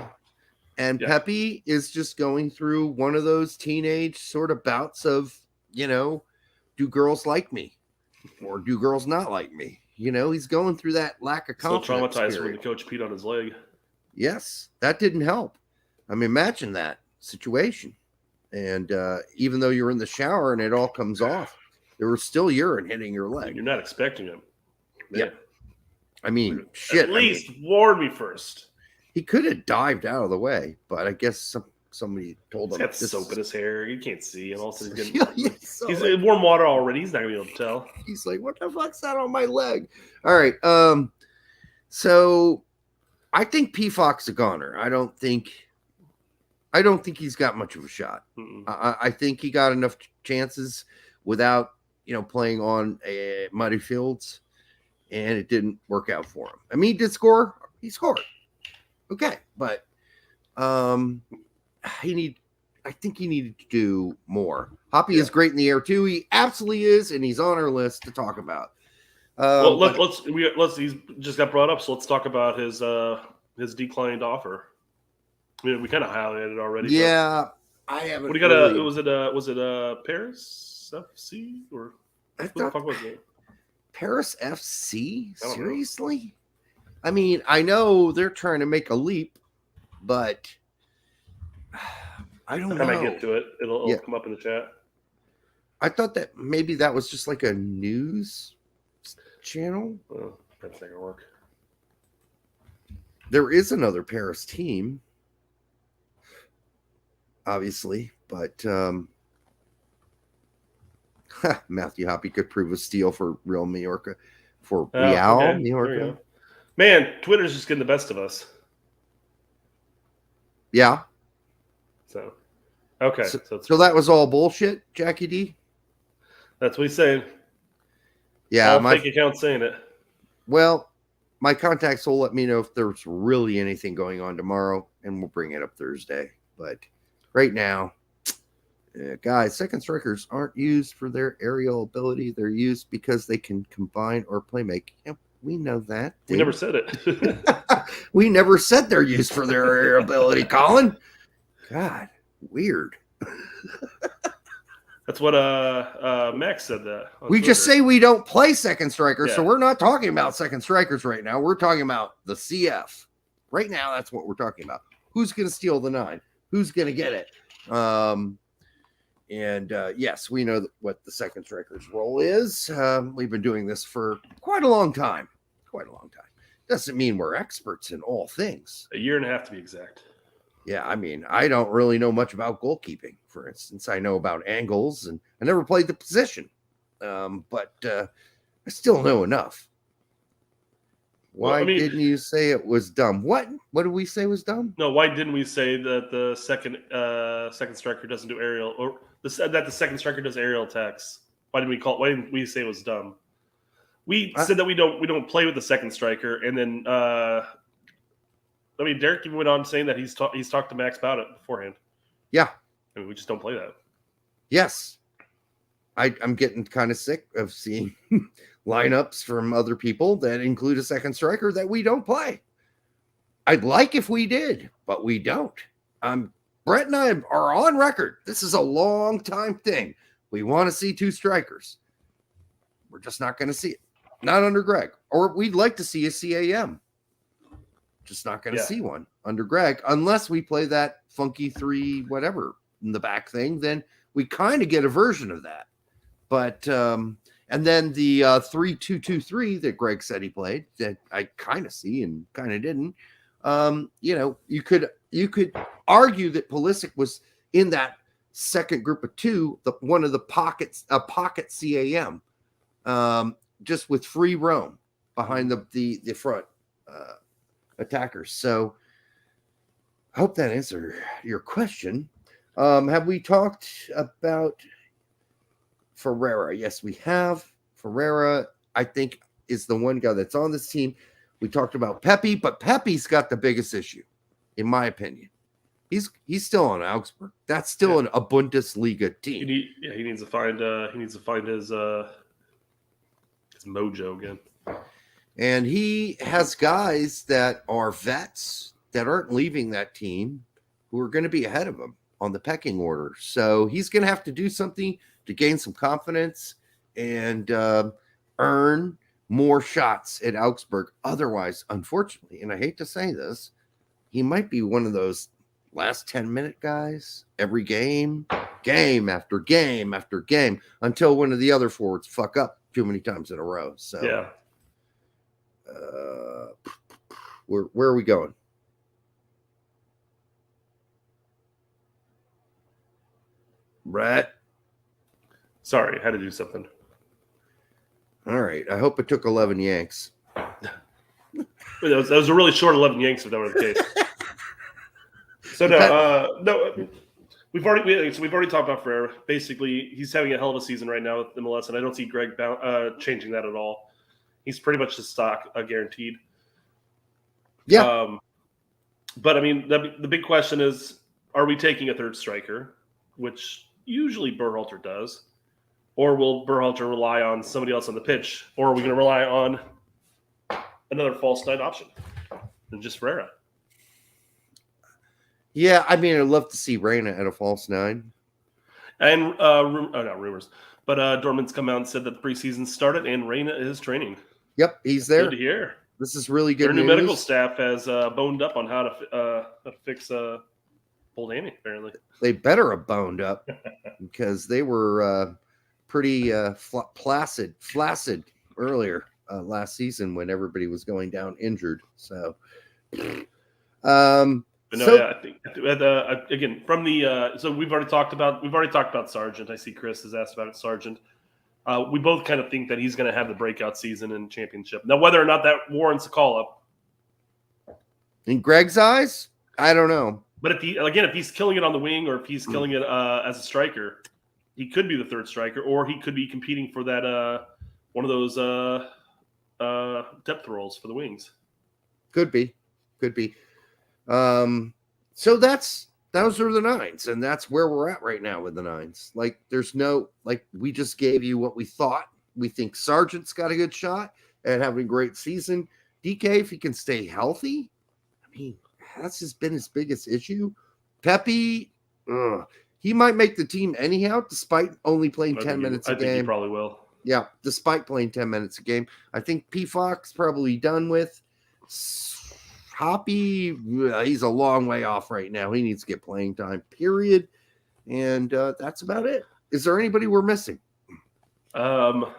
And Pepe is just going through one of those teenage sort of bouts of, do girls like me or do girls not like me? He's going through that lack of confidence. Still traumatized when the coach peed on his leg. Yes, that didn't help. I mean, imagine that situation. And even though you're in the shower and it all comes off, there was still urine hitting your leg. You're not expecting him. Yeah. I mean, shit. At least warn me first. He could have dived out of the way, but I guess somebody told him. He's got soap in his hair. You can't see. And also he's in warm water already. He's not going to be able to tell. He's like, what the fuck's that on my leg? All right. So I think P-Fox a goner. I don't think he's got much of a shot. I think he got enough chances without, playing on muddy fields, and it didn't work out for him. I mean, he did score. He scored. Okay, but I think he needed to do more. Hoppy is great in the air too. He absolutely is, and he's on our list to talk about. Well, let's. He's just got brought up, so let's talk about his declined offer. I mean, we kind of highlighted it already. Yeah, I haven't. What do you got? Was it Paris FC or what the fuck was it? Paris FC? Seriously? I mean, I know they're trying to make a leap, but I don't know. When I get to it, it'll come up in the chat. I thought that maybe that was just like a news channel. Oh, that's not gonna work. There is another Paris team, obviously, but Matthew Hoppy could prove a steal for Real Mallorca, for Real Mallorca. Man, Twitter's just getting the best of us. Yeah. So, okay. So that was all bullshit, Jackie D? That's what he's saying. Yeah, my fake account's saying it. Well, my contacts will let me know if there's really anything going on tomorrow, and we'll bring it up Thursday. But right now, guys, second strikers aren't used for their aerial ability. They're used because they can combine or play make. Yep, we know that. We never said it. We never said they're used for their aerial ability, Colin. God, weird. That's what Max said that. We Twitter. just say we don't play second strikers, so we're not talking about second strikers right now. We're talking about the CF. Right now, that's what we're talking about. Who's going to steal the 9? Who's going to get it? Yes, we know what the second striker's role is. We've been doing this for quite a long time. Doesn't mean we're experts in all things. A year and a half to be exact. Yeah, I mean, I don't really know much about goalkeeping, for instance. I know about angles, and I never played the position. But I still know enough. Why didn't you say it was dumb? What did we say was dumb? No, why didn't we say that the second striker doesn't do aerial, or that the second striker does aerial attacks? Why didn't we say it was dumb? We said that we don't play with the second striker, and then Derek even went on saying that he's talked to Max about it beforehand. Yeah, I mean, we just don't play that. Yes, I'm getting kind of sick of seeing lineups from other people that include a second striker that we don't play. I'd like if we did, but we don't. Brett and I are on record. This is a long time thing. We want to see 2 strikers. We're just not going to see it. Not under Greg. Or we'd like to see a CAM. Just not going to see one under Greg unless we play that funky 3 whatever in the back thing. Then we kind of get a version of that. But and then the 3-2-2-3 that Greg said he played that I kind of see and kind of didn't. You could argue that Pulisic was in that second group of 2, one of the pocket CAM, just with free roam behind the front attackers. So I hope that answered your question. Have we talked about Ferreira? Yes, we have. Ferreira, I think, is the one guy that's on this team. We talked about Pepe, but Pepe's got the biggest issue, in my opinion. He's still on Augsburg. That's still a Bundesliga team. He needs to find his mojo again. And he has guys that are vets that aren't leaving that team who are going to be ahead of him on the pecking order. So he's going to have to do something to gain some confidence and earn more shots at Augsburg. Otherwise, unfortunately, and I hate to say this, he might be one of those last 10-minute guys every game after game after game until one of the other forwards fuck up too many times in a row. So yeah. Where are we going? Brett? Sorry, I had to do something. All right. I hope it took 11 yanks. That was a really short 11 Yanks if that were the case. So no. We've already talked about Ferreira. Basically, he's having a hell of a season right now with MLS, and I don't see Greg changing that at all. He's pretty much the stock guaranteed. Yeah. But I mean, the big question is: are we taking a third striker, which usually Berhalter does, or will Berhalter rely on somebody else on the pitch, or are we going to rely on another false nine option and just Ferreira? Yeah, I mean, I'd love to see Reyna at a false nine. And not rumors, but Dortmund's come out and said that the preseason started and Reyna is training. Yep, he's there. Good to hear. This is really good. Their news. new medical staff has boned up on how to fix pulled hammy. Apparently, they better have boned up because they were pretty flaccid earlier last season when everybody was going down injured. So. But no, yeah, I think again from the so we've already talked about Sargent. I see Chris has asked about it, Sargent. We both kind of think that he's going to have the breakout season and championship. Now, whether or not that warrants a call up, in Greg's eyes, I don't know. But if he's killing it on the wing or if he's killing it as a striker, he could be the third striker, or he could be competing for that one of those depth roles for the wings. Could be. So those are the nines, and that's where we're at right now with the nines. Like, there's no, like, we just gave you what we thought. We think Sargent's got a good shot at having a great season. DK, if he can stay healthy, I mean, that's been his biggest issue. Pepe, he might make the team anyhow, despite only playing 10 minutes a game. I think he probably will. Yeah, despite playing 10 minutes a game. I think P. Fox probably done with. Hoppy, he's a long way off right now. He needs to get playing time, period. And that's about it. Is there anybody we're missing? No,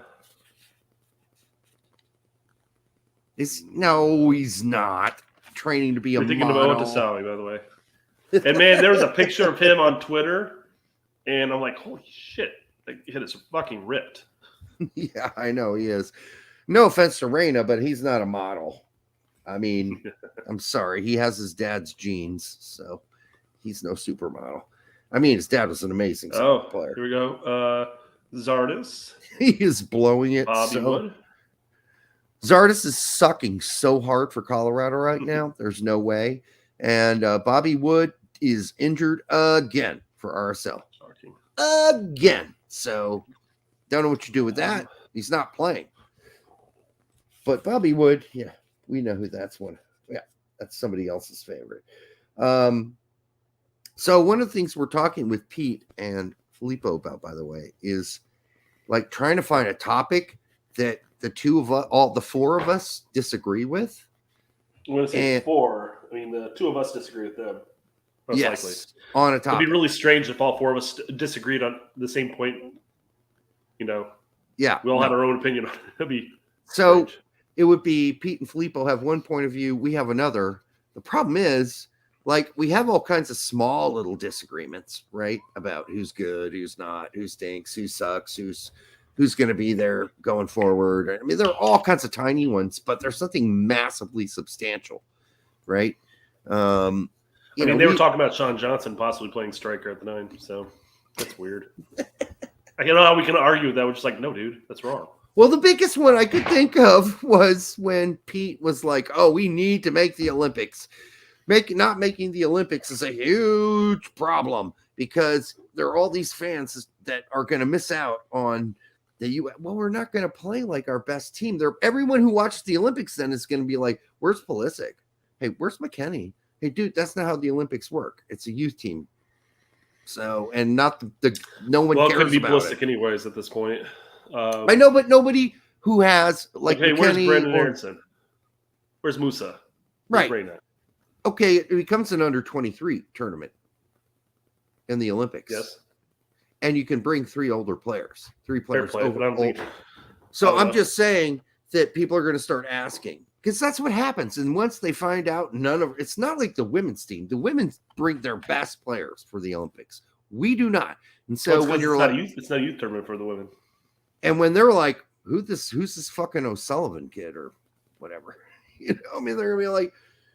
he's not training to be a model. Thinking about Otasawi, by the way. And man, there was a picture of him on Twitter, and I'm like, holy shit, that kid is fucking ripped. Yeah, I know he is. No offense to Reyna, but he's not a model. I mean, I'm sorry. He has his dad's genes, so he's no supermodel. I mean, his dad was an amazing player. Here we go. Zardis. He is blowing it. Bobby Wood. Zardis is sucking so hard for Colorado right now. There's no way. And Bobby Wood is injured again for RSL. Again. So, don't know what you do with that. He's not playing. But Bobby Wood, yeah. We know who that's one. Yeah, that's somebody else's favorite. So one of the things we're talking with Pete and Filippo about, by the way, is like trying to find a topic that the four of us disagree with. I'm going to say four. I mean, the two of us disagree with them. Most likely. On a topic. It'd be really strange if all four of us disagreed on the same point. You know. Yeah. We all have our own opinion on it. It'd be so. Strange. It would be Pete and Filippo have one point of view. We have another. The problem is, like, we have all kinds of small little disagreements, right? About who's good, who's not, who stinks, who sucks, who's going to be there going forward. I mean, there are all kinds of tiny ones, but there's something massively substantial, right? They were talking about Sean Johnson possibly playing striker at the 9, so that's weird. I don't know how we can argue with that. We're just like, no, dude, that's wrong. Well, the biggest one I could think of was when Pete was like, oh, we need to make the Olympics. Not making the Olympics is a huge problem because there are all these fans that are going to miss out on the U.S. Well, we're not going to play like our best team. Everyone who watches the Olympics then is going to be like, where's Pulisic? Hey, where's McKennie? Hey, dude, that's not how the Olympics work. It's a youth team. So, and not no one cares about it. Well, it could be Pulisic anyways at this point. I know, but nobody who has like okay, McKennie where's Brendan Aronson? Where's Musa? Right. Okay, it becomes an under-23 tournament in the Olympics. Yes. And you can bring three players over. So I'm just saying that people are going to start asking because that's what happens. And once they find out it's not like the women's team. The women bring their best players for the Olympics. We do not. And so when you're it's not a youth tournament for the women. And when they're like, who's this fucking O'Sullivan kid or whatever, You know, I mean, they're gonna be like,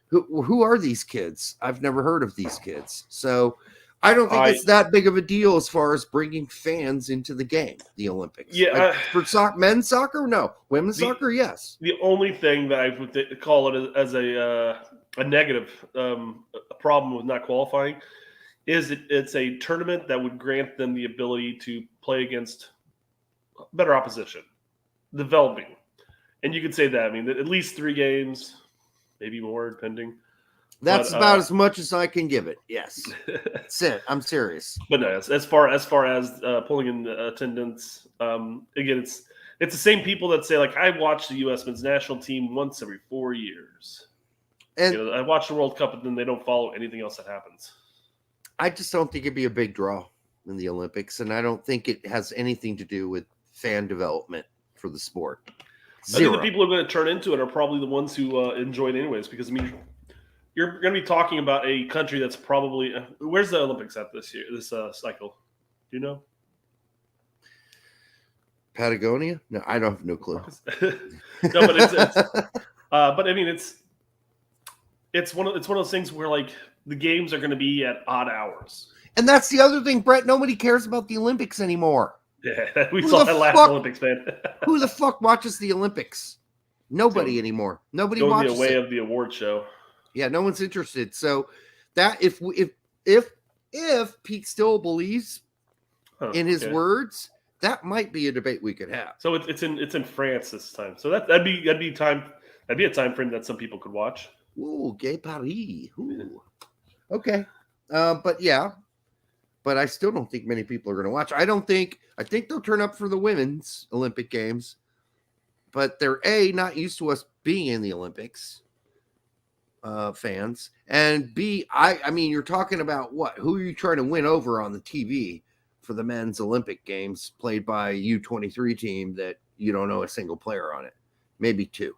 who are these kids? I've never heard of these kids. So I don't think it's that big of a deal as far as bringing fans into the game, the Olympics. Yeah, for men's soccer, no. Women's soccer, yes. The only thing that I would call it as a negative, a problem with not qualifying, is it's a tournament that would grant them the ability to play against better opposition, developing. And you could say that. I mean, at least 3 games, maybe more, depending. That's about as much as I can give it. Yes, that's it. I'm serious. But no, as far as pulling in attendance, again, it's the same people that say, like, I watch the U.S. men's national team once every 4 years. And I watch the World Cup, and then they don't follow anything else that happens. I just don't think it'd be a big draw in the Olympics, and I don't think it has anything to do with fan development for the sport. Zero. I think the people who are going to turn into it are probably the ones who enjoy it anyways, because, I mean, you're going to be talking about a country that's probably where's the Olympics at this year, this cycle? Do you know? Patagonia? No, I don't have no clue. No, but it's but I mean, it's one of those things where, like, the games are going to be at odd hours, and that's the other thing, Brett. Nobody cares about the Olympics anymore. Yeah, we saw that last Olympics, man. Who the fuck watches the Olympics? Nobody anymore. Nobody watches the way of the award show. Yeah, no one's interested. So that if Pete still believes in his words, that might be a debate we could have. So it's in France this time. So that'd be a time frame that some people could watch. Ooh, Gay Paris. Ooh. Okay. But I still don't think many people are going to watch. I think they'll turn up for the women's Olympic Games, but they're not used to us being in the Olympics, fans, and B, I mean, you're talking about what? Who are you trying to win over on the TV for the men's Olympic Games played by a U23 team that you don't know a single player on it? Maybe 2.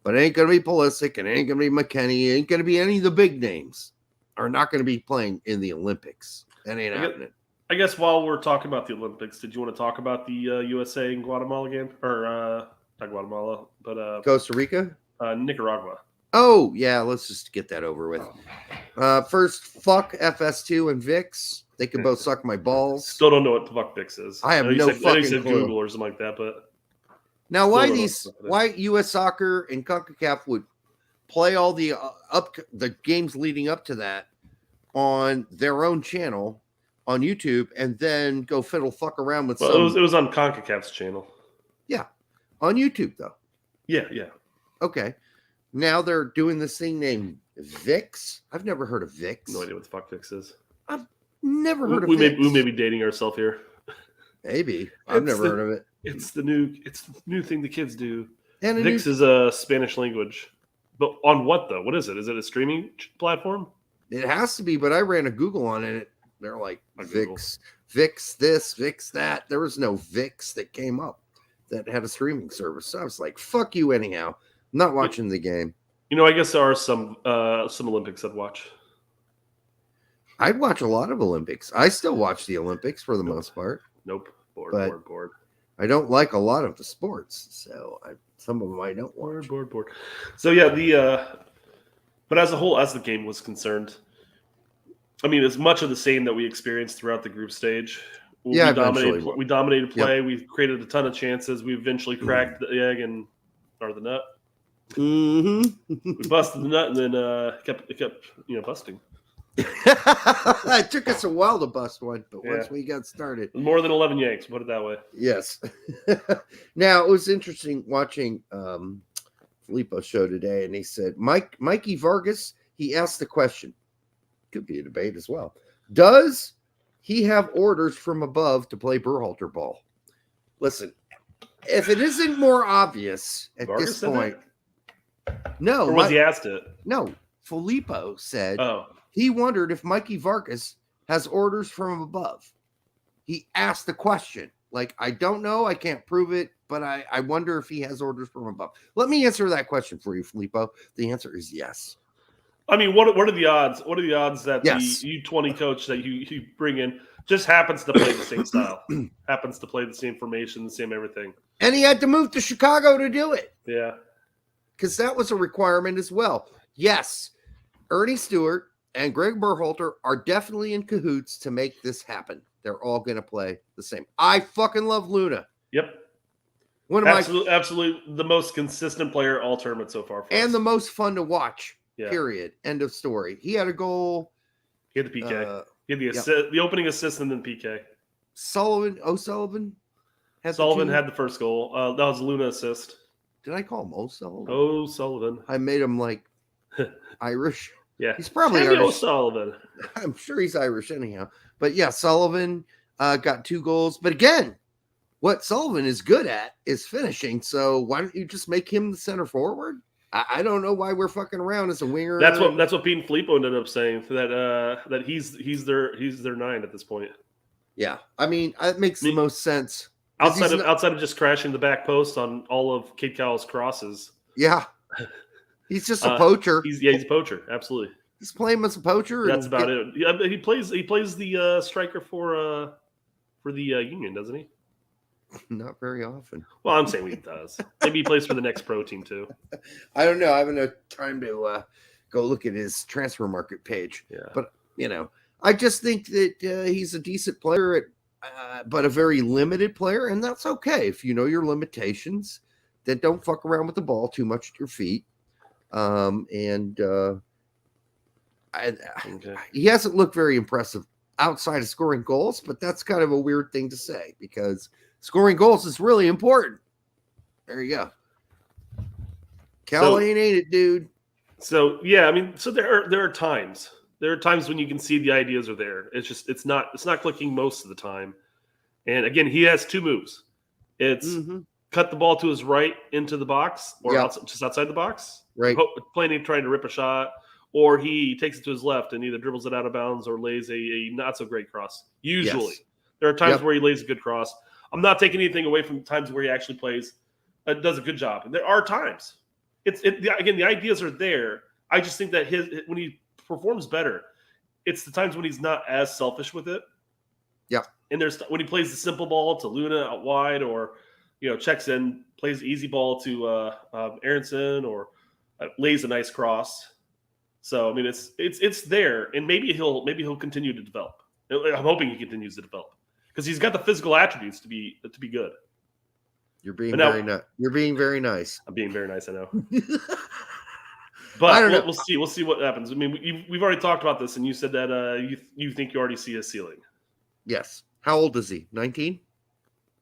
But it ain't going to be Pulisic, and it ain't going to be McKennie, it ain't going to be any of the big names are not going to be playing in the Olympics. That ain't happening. I guess while we're talking about the Olympics, did you want to talk about the USA and Guatemala game? Or not Guatemala, but Costa Rica? Nicaragua. Oh, yeah, let's just get that over with. First, fuck FS2 and VIX. They can both suck my balls. Still don't know what the fuck VIX is. I have no fucking clue. Google or something like that, but now why US Soccer and CONCACAF would play all the games leading up to that on their own channel on YouTube and then go fiddle fuck around with it was on CONCACAF's channel. Yeah. On YouTube though. Yeah. Okay. Now they're doing this thing named VIX. I've never heard of VIX. No idea what the fuck VIX is. I've never heard of VIX. We may be dating ourselves here. Maybe. I've never heard of it. It's the new thing the kids do. And VIX is a Spanish language. But on what though? What is it? Is it a streaming platform? It has to be, but I ran a Google on it. They're like VIX this, VIX that. There was no VIX that came up that had a streaming service. So I was like, fuck you anyhow. I'm not watching the game. You know, I guess there are some Olympics I'd watch. I'd watch a lot of Olympics. I still watch the Olympics for the most part. Nope. Bored. I don't like a lot of the sports. So some of them I don't watch. Bored. So yeah, but as a whole, as the game was concerned, I mean, it's much of the same that we experienced throughout the group stage. We dominated play. Yep. We created a ton of chances. We eventually cracked the egg or the nut. Mm-hmm. We busted the nut and then it kept busting. It took us a while to bust one, but once we got started, more than 11 yanks. Put it that way. Yes. Now it was interesting watching Filippo's show today, and he said Mikey Vargas. He asked the question. Could be a debate as well. Does he have orders from above to play Berhalter ball? Listen, if it isn't more obvious at Vargas this point, no. Or was he asked it? No. Filippo said he wondered if Mikey Vargas has orders from above. He asked the question. Like, I don't know. I can't prove it, but I wonder if he has orders from above. Let me answer that question for you, Filippo. The answer is yes. I mean, what are the odds? What are the odds that the U20 coach that you bring in just happens to play the same style, happens to play the same formation, the same everything? And he had to move to Chicago to do it. Yeah. because that was a requirement as well. Yes, Ernie Stewart and Greg Berhalter are definitely in cahoots to make this happen. They're all going to play the same. I fucking love Luna. Yep. One of absolutely the most consistent player all tournament so far for us. And the most fun to watch. Yeah. Period. End of story. He had a goal. He had the PK. He had the assist, the opening assist, and then PK. O'Sullivan had the first goal. That was a Luna assist. Did I call him O'Sullivan? O'Sullivan. I made him like Irish. Yeah. He's probably Irish. O'Sullivan. I'm sure he's Irish anyhow. But yeah, Sullivan got 2 goals. But again, what Sullivan is good at is finishing. So why don't you just make him the center forward? I don't know why we're fucking around as a winger. That's what Pete and Filippo ended up saying, that he's their 9 at this point. Yeah, I mean, it makes the most sense. Outside of just crashing the back post on all of Kate Cowell's crosses. Yeah, he's just a poacher. He's a poacher. Absolutely. He's playing as a poacher. That's about it. Yeah, he plays the striker for the Union, doesn't he? Not very often. Well, I'm saying he does. Maybe he plays for the next pro team too. I don't know. I haven't had time to go look at his transfer market page. Yeah. But I just think that he's a decent player, but a very limited player, and that's okay. If you know your limitations, then don't fuck around with the ball too much at your feet. He hasn't looked very impressive outside of scoring goals, but that's kind of a weird thing to say because scoring goals is really important. There you go. Cal ain't it, dude. So yeah, I mean, so there are times. There are times when you can see the ideas are there. It's not clicking most of the time. And again, he has 2 moves. It's cut the ball to his right into the box or just outside the box. Right. Trying to rip a shot, or he takes it to his left and either dribbles it out of bounds or lays a not so great cross. Usually. There are times where he lays a good cross. I'm not taking anything away from times where he actually does a good job. And there are times. Again, the ideas are there. I just think that when he performs better, it's the times when he's not as selfish with it. Yeah. And there's when he plays the simple ball to Luna out wide, or checks in, plays the easy ball to Aronson, or lays a nice cross. So I mean, it's there, and maybe he'll continue to develop. I'm hoping he continues to develop because he's got the physical attributes to be good. You're being You're being very nice. I'm being very nice, I know. But I don't know. We'll see. We'll see what happens. I mean, we've already talked about this, and you said that you think you already see a ceiling. Yes. How old is he? 19?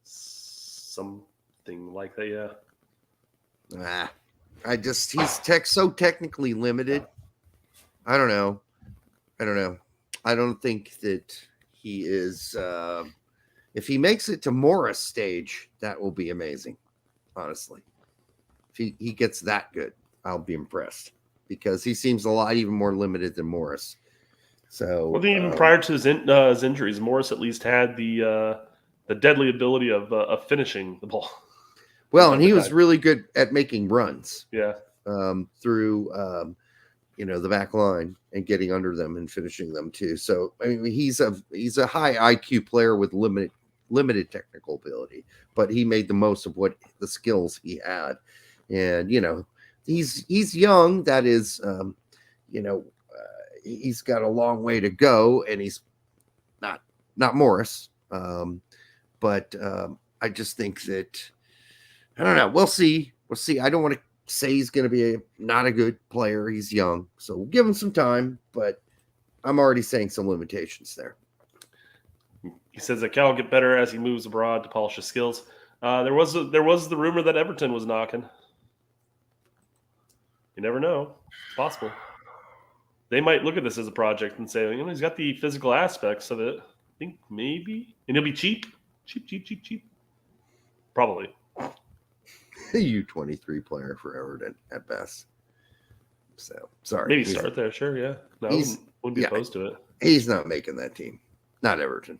Something like that, yeah. He's so technically limited. I don't know. I don't think that he is. If he makes it to Morris stage, that will be amazing. Honestly, if he gets that good, I'll be impressed because he seems a lot even more limited than Morris. So, well, even prior to his injuries, Morris at least had the deadly ability of finishing the ball. Well, and he was really good at making runs. Yeah. Through the back line and getting under them and finishing them too. So I mean, he's a high IQ player with limited technical ability, but he made the most of what the skills he had. And he's young. That is, he's got a long way to go, and he's not Morris. But I just think that I don't know. We'll see. I don't want to say he's going to be not a good player. He's young, so we'll give him some time. But I'm already saying some limitations there. He says that Cal will get better as he moves abroad to polish his skills. There was the rumor that Everton was knocking. You never know. It's possible. They might look at this as a project and say, he's got the physical aspects of it. I think maybe. And he'll be cheap. Cheap. Probably. U23 player for Everton at best. So, sorry. Maybe start there. Sure, yeah. No, I wouldn't be opposed to it. He's not making that team. Not Everton.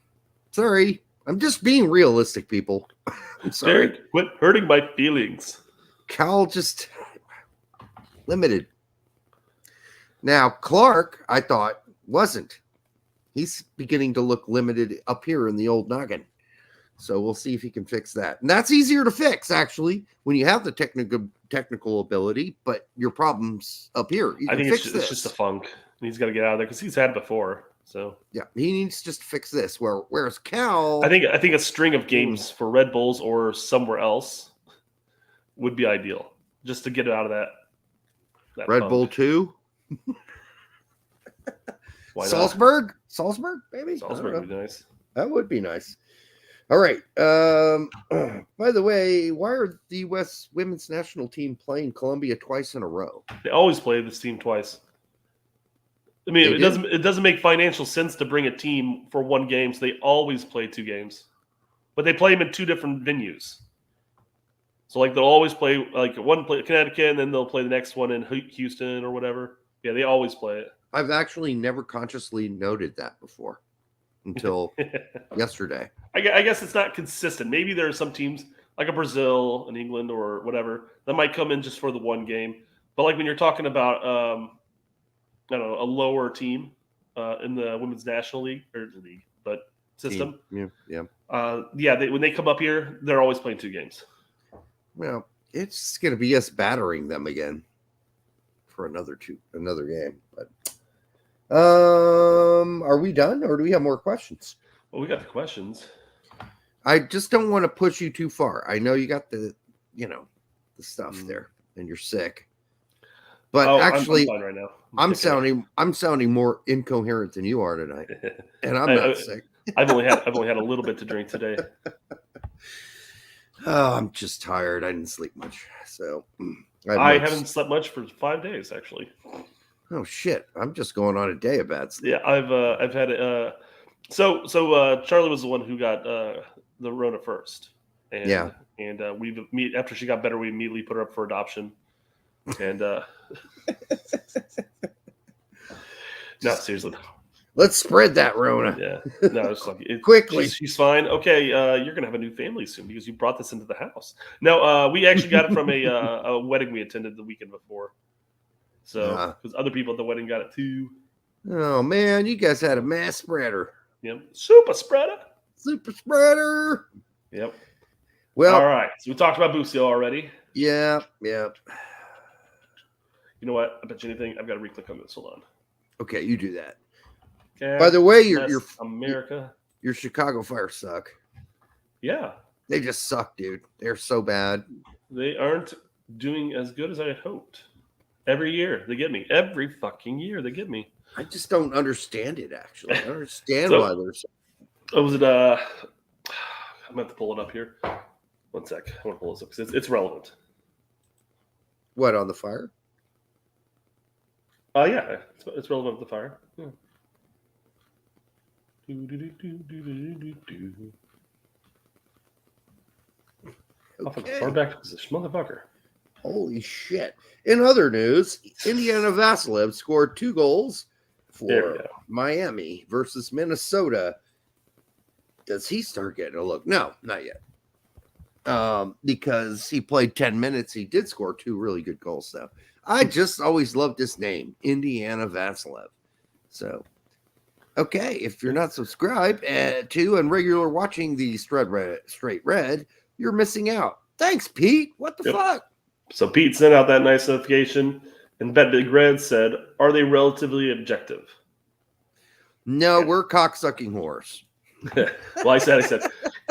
Sorry. I'm just being realistic, people. I'm sorry. Derek, quit hurting my feelings. Cal just limited. Now, Clark, I thought, wasn't. He's beginning to look limited up here in the old noggin. So we'll see if he can fix that. And that's easier to fix, actually, when you have the technical technical ability, but your problem's up here. You I can think fix it's just a funk. He's got to get out of there because he's had it before. So yeah, he needs just to fix this. Whereas Cal, I think a string of games for Red Bulls or somewhere else would be ideal, just to get out of that Red funk. Bull 2. Why not? Salzburg, maybe. Salzburg would be nice. That would be nice. All right. By the way, why are the U.S. women's national team playing Colombia twice in a row? They always play this team twice. I mean, it doesn't make financial sense to bring a team for one game, so they always play 2 games, but they play them in 2 different venues. So like they'll always play like one play Connecticut, and then they'll play the next one in Houston or whatever. Yeah, they always play it. I've actually never consciously noted that before until yesterday. I guess it's not consistent. Maybe there are some teams like a Brazil and England or whatever that might come in just for the one game. But like when you're talking about, I don't know, a lower team in the women's national league system. Yeah. When they come up here, they're always playing 2 games. Well, it's going to be us battering them again for another game. But are we done, or do we have more questions? Well, we got the questions. I just don't want to push you too far. I know you got the stuff there, and you're sick. But actually, I'm fine right now. I'm sounding more incoherent than you are tonight, and I'm not sick. I've only had a little bit to drink today. Oh, I'm just tired. I didn't sleep much, so I haven't slept much for 5 days actually. Oh shit! I'm just going on a day of bad sleep. Yeah, I've had it. So Charlie was the one who got the Rona first, and after she got better, we immediately put her up for adoption, and no, seriously. Let's spread that Rona. Yeah, no, it's like quickly. She's fine. Okay, you're gonna have a new family soon because you brought this into the house. No, we actually got it from a wedding we attended the weekend before. So because other people at the wedding got it too. Oh man, you guys had a mass spreader. Yep, super spreader. Yep. Well, all right. So we talked about Busio already. Yeah. You know what? I bet you anything. I've got to re-click on this. Hold on. Okay, you do that. Okay. By the way, your America. Your Chicago Fire suck. Yeah. They just suck, dude. They're so bad. They aren't doing as good as I had hoped. Every year they get me. Every fucking year they get me. I just don't understand it, actually. I don't understand why they're so... Was it I'm going to pull it up here. One sec. I want to pull this up because it's relevant. What, on the fire? Yeah. It's relevant with the fire. Yeah. Okay. Far back position, motherfucker. Holy shit. In other news, Indiana Vasilev scored 2 goals for Miami versus Minnesota. Does he start getting a look? No, not yet. Because he played 10 minutes. He did score 2 really good goals, though. I just always loved this name, Indiana Vasilev. So, okay, if you're not subscribed to and regular watching the Straight Red, you're missing out. Thanks, Pete. What the fuck? So Pete sent out that nice notification, and Bet Big Red said, "Are they relatively objective?" No, we're cocksucking whores. Well, I said,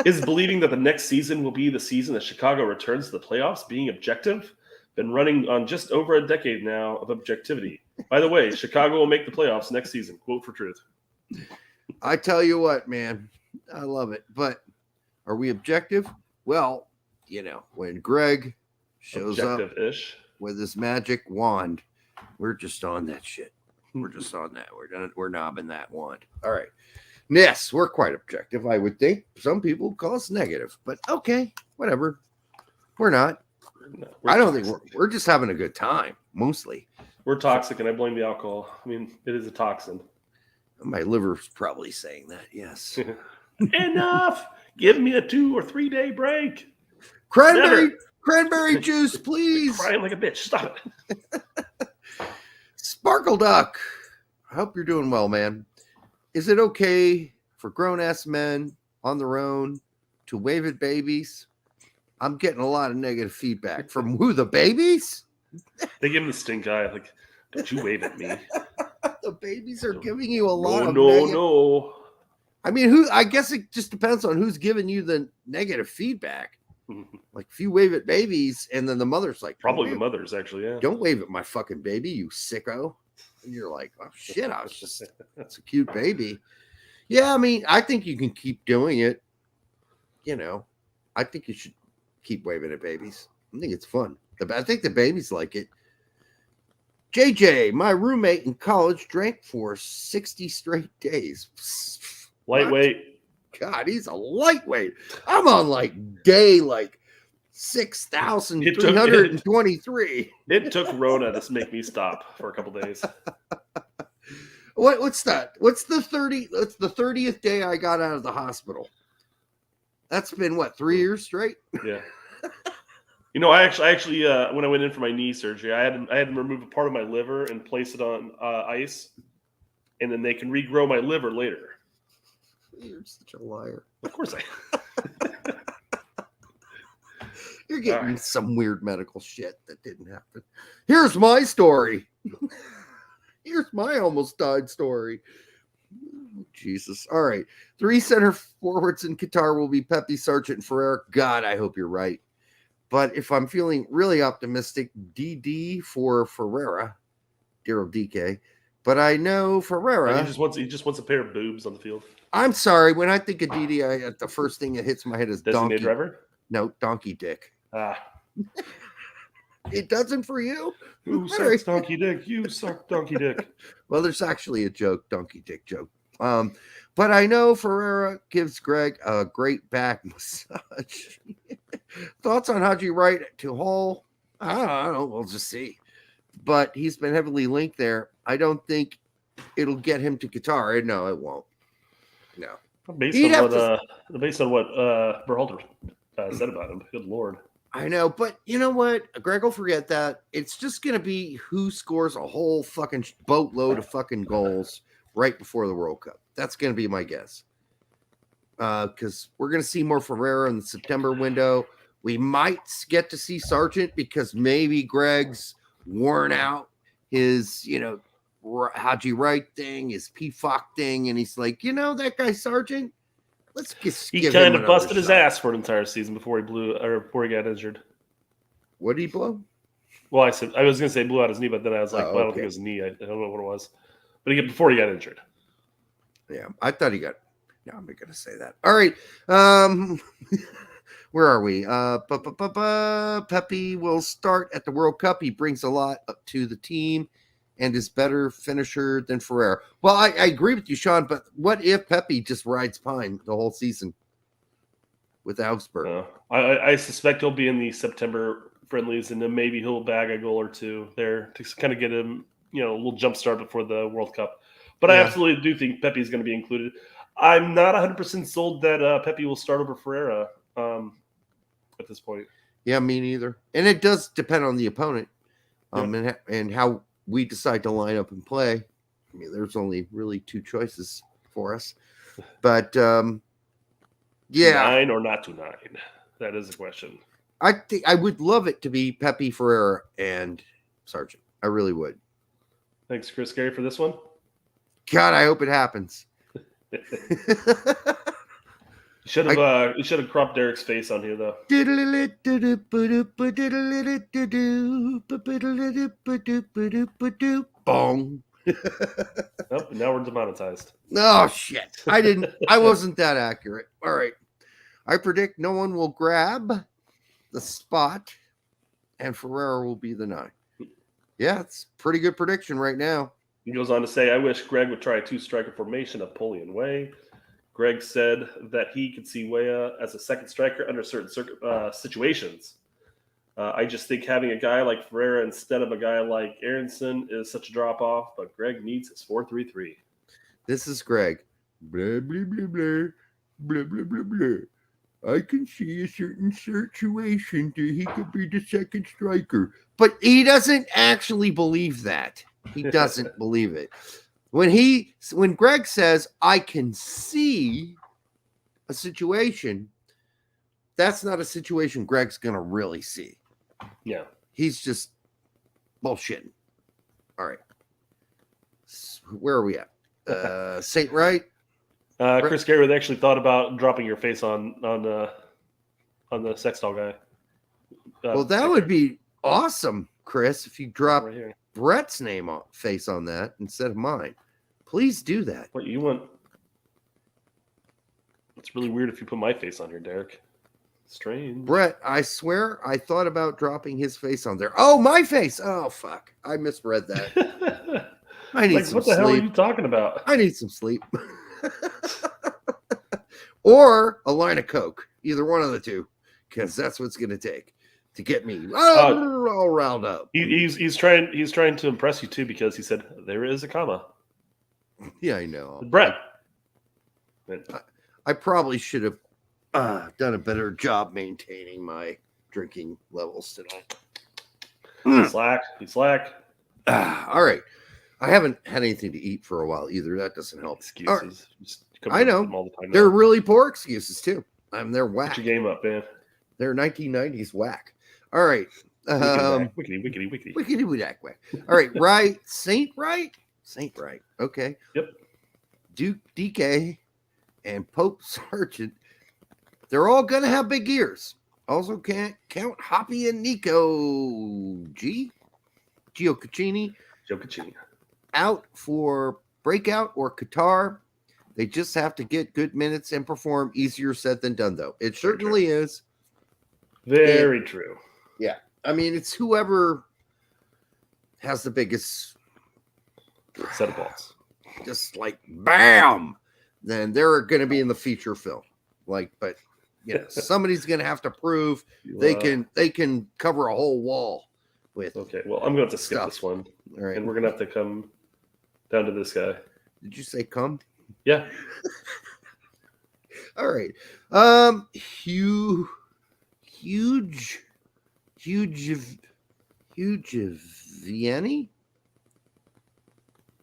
is believing that the next season will be the season that Chicago returns to the playoffs being objective? Been running on just over a decade now of objectivity. By the way, Chicago will make the playoffs next season. Quote for truth. I tell you what, man, I love it. But are we objective? Well, when Greg shows up with his magic wand, we're just on that shit. We're just on that. We're knobbing that wand. All right. Yes, we're quite objective, I would think. Some people call us negative, but okay, whatever. We're not. No, I don't think we're just having a good time, mostly. We're toxic, and I blame the alcohol. I mean, it is a toxin. My liver's probably saying that, yes. Enough! Give me a 2 or 3 day break. Cranberry juice, please. Crying like a bitch. Stop it. Sparkle Duck. I hope you're doing well, man. Is it okay for grown-ass men on their own to wave at babies? I'm getting a lot of negative feedback from who, the babies? They give him the stink eye, like, don't you wave at me. The babies are giving you a lot of No. I mean, I guess it just depends on who's giving you the negative feedback. Like if you wave at babies and then the mother's like, probably the mothers, actually, yeah. Don't wave at my fucking baby, you sicko. And you're like, oh shit, that's a cute baby. Yeah, I mean, I think you can keep doing it. You know, I think you should keep waving at babies. I think it's fun. I think the babies like it. JJ, my roommate in college, drank for 60 straight days. Lightweight. God, he's a lightweight. I'm on like day 6,323. It took Rona to make me stop for a couple days. What's that? What's the 30th day I got out of the hospital? That's been what, 3 years straight? Yeah. You know, I actually when I went in for my knee surgery, I had to remove a part of my liver and place it on ice, and then they can regrow my liver later. You're such a liar. Of course I. You're getting some weird medical shit that didn't happen. Here's my story. Here's my almost died story. Jesus. All right. 3 center forwards in Qatar will be Pepe, Sargent, and Ferreira. God, I hope you're right. But if I'm feeling really optimistic, DD for Ferreira, Daryl DK. But I know Ferreira. He just wants a pair of boobs on the field. I'm sorry. When I think of DD, the first thing that hits my head is Designated donkey. driver? No, donkey dick. It doesn't for you? Who sucks donkey dick? You suck donkey dick. Well, there's actually a joke, donkey dick joke. But I know Ferreira gives Greg a great back massage. Thoughts on Haji Wright to Hull? I don't know. We'll just see. But he's been heavily linked there. I don't think it'll get him to Qatar. No, it won't. No. Based on what Berhalter said about him. Good Lord. I know, but you know what? Greg will forget that. It's just going to be who scores a whole fucking boatload of fucking goals right before the World Cup. That's going to be my guess. Because we're going to see more Ferreira in the September window. We might get to see Sargent because maybe Greg's worn out his, Haji Wright thing, his PFOC thing, and he's like, that guy Sargent, let's just he kind of busted his ass for an entire season before he got injured. What did he blow? Well, I was going to say blew out his knee, but then I was like, I don't think it was knee. I don't know what it was. But before he got injured. Yeah, I thought he got. No, I'm not going to say that. All right. Where are we? Pepe will start at the World Cup. He brings a lot up to the team and is better finisher than Ferreira. Well, I agree with you, Sean, but what if Pepe just rides Pine the whole season with Augsburg? I suspect he'll be in the September friendlies, and then maybe he'll bag a goal or two there to kind of get him, a little jump start before the World Cup. But I absolutely do think Pepe is going to be included. I'm not 100% sold that Pepe will start over Ferreira at this point. Yeah, me neither. And it does depend on the opponent and how we decide to line up and play. I mean, there's only really 2 choices for us. But, 9 or not to 9? That is the question. I think I would love it to be Pepe, Ferreira, and Sargent. I really would. Thanks, Chris Gary, for this one. God, I hope it happens. You should have cropped Derek's face on here, though. Bong. Nope, now we're demonetized. Oh shit! I wasn't that accurate. All right. I predict no one will grab the spot, and Ferreira will be the 9. Yeah, it's a pretty good prediction right now. He goes on to say, I wish Greg would try a 2-striker formation of Napoleon Way. Greg said that he could see Weah as a second striker under certain situations. I just think having a guy like Ferreira instead of a guy like Aronson is such a drop-off, but Greg needs his 4-3-3. This is Greg. Blah, blah, blah, blah, blah, blah, blah, blah. I can see a certain situation that he could be the second striker. But he doesn't actually believe that. He doesn't believe it. When Greg says, I can see a situation, that's not a situation Greg's going to really see. Yeah. He's just bullshitting. All right. Where are we at? Saint Right? Chris Gary, they actually thought about dropping your face on the sex doll guy. Well, that would be awesome, Chris, if you drop right here. Brett's face on that instead of mine. Please do that. What you want? It's really weird if you put my face on here, Derek. Strange. Brett, I swear I thought about dropping his face on there. Oh, my face. Oh, fuck. I misread that. I need some what the sleep. hell are you talking about? I need some sleep. Or a line of Coke. Either one of the two. Because that's what it's going to take to get me all riled up. He's trying to impress you, too, because he said, there is a comma. Yeah, I know. Brett. I probably should have done a better job maintaining my drinking levels tonight. Slack. All right. I haven't had anything to eat for a while either. That doesn't help. Excuses. I know. All the time they're really poor excuses, too. They're whack. Get your game up, man. They're 1990s whack. All right. Wickety whack. All right. Right. Saint Right? Saint Right. Okay. Yep. Duke DK and Pope Sargent. They're all going to have big ears. Also can't count Hoppy and Nico Gio Caccini out for breakout or Qatar. They just have to get good minutes and perform. Easier said than done, though. It certainly is. Very true. Yeah. I mean, it's whoever has the biggest set of balls. Just like, bam! Then they're going to be in the feature film. But somebody's going to have to prove they can cover a whole wall with. Okay, well, I'm going to have to skip this one. All right. And we're going to have to come down to this guy. Did you say come? Yeah. All right. Huge Vianney?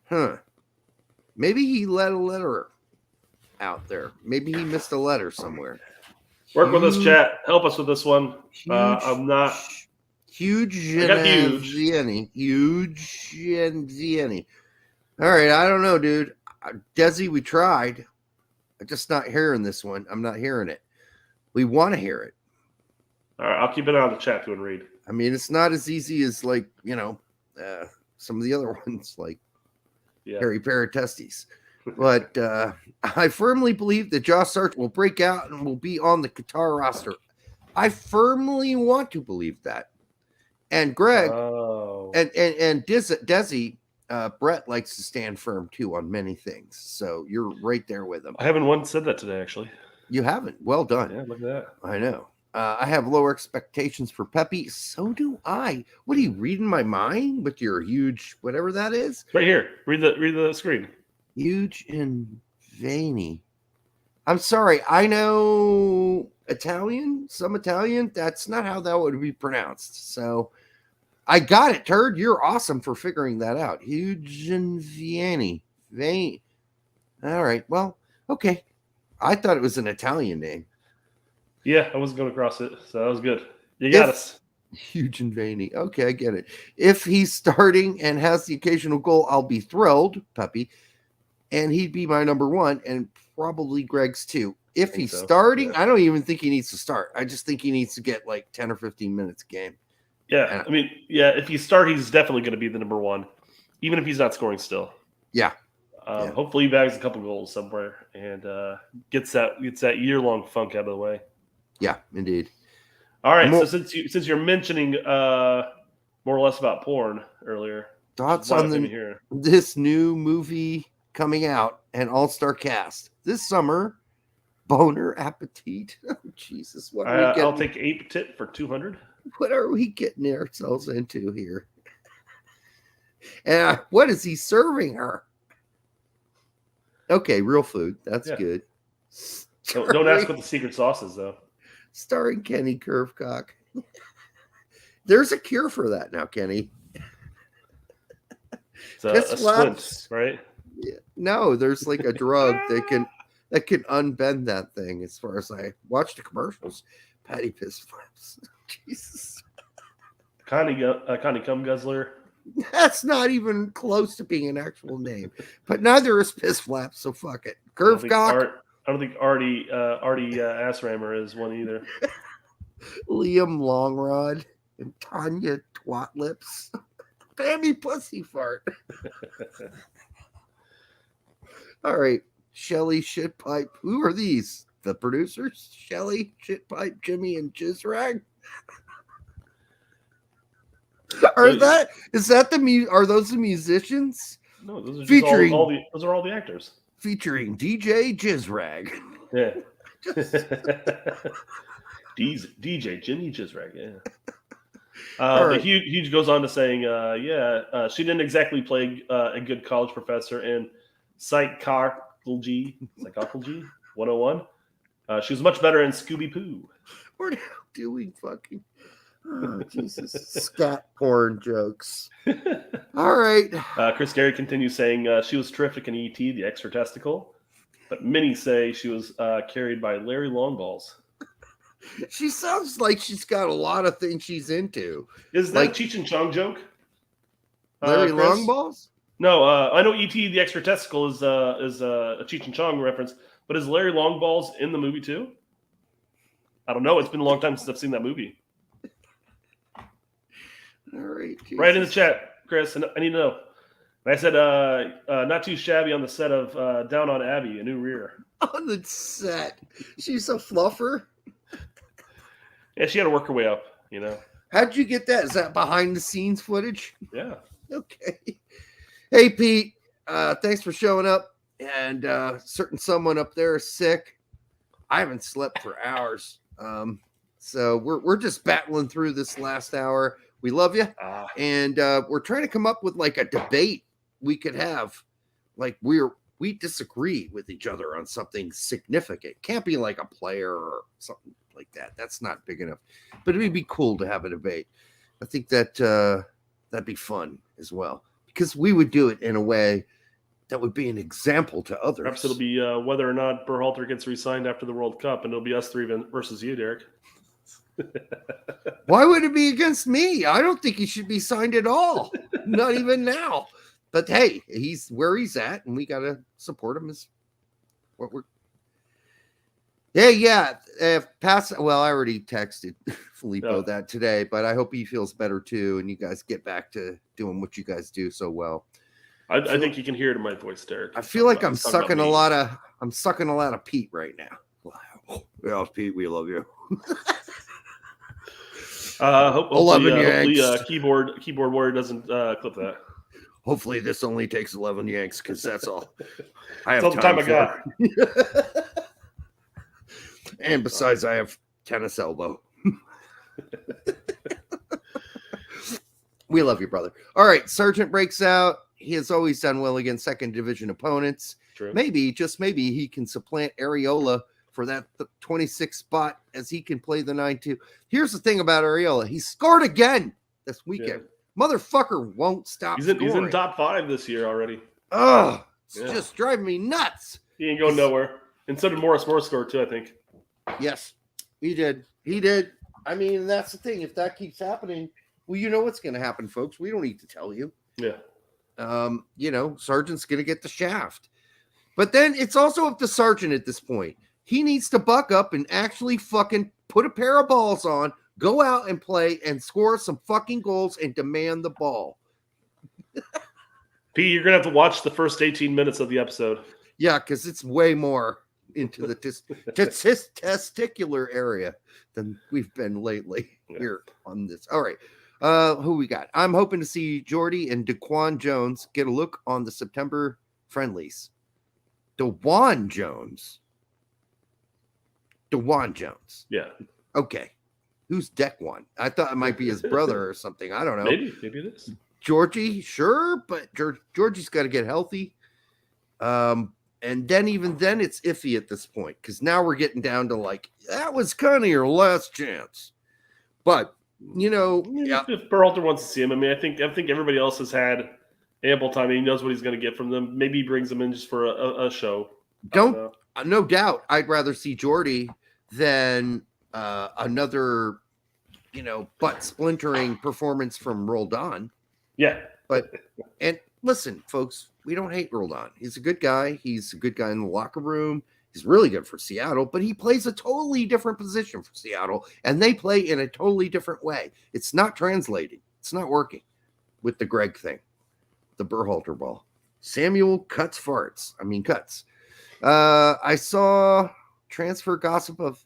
Huh. Maybe he let a letter out there. Maybe he missed a letter somewhere. Work with us, chat. Help us with this one. I'm not. Huge Vianney. Huge and Vianney. All right. I don't know, dude. Desi, we tried. I'm just not hearing this one. I'm not hearing it. We want to hear it. All right. I'll keep it on the chat to read. I mean, it's not as easy as some of the other ones, like Harry Paratestes. But I firmly believe that Josh Sargent will break out and will be on the Qatar roster. I firmly want to believe that. And Greg and Desi, Brett likes to stand firm too on many things. So you're right there with him. I haven't once said that today, actually. You haven't. Well done. Yeah, look at that. I know. I have lower expectations for Pepe. So do I. What are you reading my mind with your huge whatever that is? Right here. Read the screen. Huge and veiny. I'm sorry. I know some Italian. That's not how that would be pronounced. So I got it, Turd. You're awesome for figuring that out. Huge and Vianney. All right. Well, okay. I thought it was an Italian name. Yeah, I wasn't going to cross it, so that was good. You got us. Huge and veiny. Okay, I get it. If he's starting and has the occasional goal, I'll be thrilled, Puppy. And he'd be my number one, and probably Greg's too. If he's starting, I don't even think he needs to start. I just think he needs to get like 10 or 15 minutes a game. Yeah, I mean, if you start, he's definitely going to be the number one, even if he's not scoring still. Yeah. Hopefully he bags a couple goals somewhere and gets that year-long funk out of the way. Yeah, indeed. All right, so since you're mentioning more or less about porn earlier, thoughts on this new movie coming out, an all-star cast this summer, Boner Appetit. Oh, Jesus, what are we getting? I'll take 8 tit for 200. What are we getting ourselves into here? And what is he serving her? Okay, real food. That's good. Don't ask what the secret sauce is, though. Starring Kenny Curvecock. There's a cure for that now, Kenny. It's a splint, right? Yeah. No, there's like a drug that can unbend that thing. As far as I watch the commercials, Patty piss flaps. Jesus. Connie Cum Guzzler. That's not even close to being an actual name. But neither is piss flaps, so fuck it. Curve cock. I don't think Artie Ass Rammer is one either. Liam Longrod and Tanya Twat Lips. Pammy Pussy Fart. All right. Shelly Shitpipe. Who are these? The producers? Shelly Shitpipe, Jimmy, and Jizrag? Are those the musicians? No, those are just featuring those are all the actors. Featuring DJ Jizrag. Yeah. DJ Jimmy Jizrag, yeah. Right. Huge goes on to saying, she didn't exactly play a good college professor in Psychology 101. She was much better in Scooby Poo. We're now doing fucking Jesus scat porn jokes. All right. Chris Gary continues saying she was terrific in E.T., the extra testicle, but many say she was carried by Larry Longballs. She sounds like she's got a lot of things she's into. Is that a Cheech and Chong joke? Larry Chris? Longballs? No, I know E.T. the extra testicle is a Cheech and Chong reference, but is Larry Longballs in the movie too? I don't know. It's been a long time since I've seen that movie. All right. Jesus. Right in the chat, Chris. I need to know. And I said, not too shabby on the set of Down on Abbey, a new rear. On the set. She's a fluffer? Yeah, she had to work her way up, you know. How'd you get that? Is that behind the scenes footage? Yeah. Okay. Hey, Pete. Thanks for showing up. And certain someone up there is sick. I haven't slept for hours. So we're just battling through this last hour. We love you. And we're trying to come up with like a debate we could have. Like we disagree with each other on something significant. Can't be like a player or something like that. That's not big enough. But it would be cool to have a debate. I think that that'd be fun as well. Because we would do it in a way that would be an example to others. Perhaps it'll be whether or not Berhalter gets re-signed after the World Cup, and it'll be us three versus you, Derek. Why would it be against me? I don't think he should be signed at all. Not even now. But hey, he's where he's at, and we got to support him. Is what we're. Yeah. Well, I already texted Filippo that today, but I hope he feels better too, and you guys get back to doing what you guys do so well. I think you can hear it in my voice, Derek. I feel like I'm sucking a lot of Pete right now. Yeah, Pete, we love you. Hopefully, keyboard warrior doesn't clip that. Hopefully, this only takes 11 yanks because that's all I have. That's all the time I got. And besides, I have tennis elbow. We love you, brother. All right, Sargent breaks out. He has always done well against second division opponents. True. Maybe, just maybe, he can supplant Areola for that 26th spot as he can play the 9-2. Here's the thing about Areola. He scored again this weekend. Yeah. Motherfucker won't stop scoring. He's in top 5 this year already. Oh, it's just driving me nuts. He ain't going nowhere. And so did Morris. Morris scored too, I think. Yes, he did. I mean, that's the thing. If that keeps happening, well, you know what's going to happen, folks. We don't need to tell you. Yeah. Sargent's going to get the shaft. But then it's also up to Sargent at this point. He needs to buck up and actually fucking put a pair of balls on, go out and play and score some fucking goals and demand the ball. Pete, you're going to have to watch the first 18 minutes of the episode. Yeah, because it's way more into the testicular area than we've been lately here on this. All right. Who we got? I'm hoping to see Jordy and DeQuan Jones get a look on the September friendlies. DeJuan Jones. Yeah. Okay. Who's Dequan? I thought it might be his brother or something. I don't know. Maybe it is. Georgie, sure, but Georgie's got to get healthy. And then even then it's iffy at this point because now we're getting down to like, that was kind of your last chance. But, if Berhalter wants to see him, I mean, I think everybody else has had ample time. He knows what he's going to get from them. Maybe he brings them in just for a show. No doubt. I'd rather see Jordy than another, butt splintering performance from Roldan. Yeah. And listen, folks, we don't hate Roldan. He's a good guy. He's a good guy in the locker room. He's really good for Seattle, but he plays a totally different position for Seattle, and they play in a totally different way. It's not translating. It's not working with the Greg thing, the Berhalter ball. Samuel cuts. I saw transfer gossip of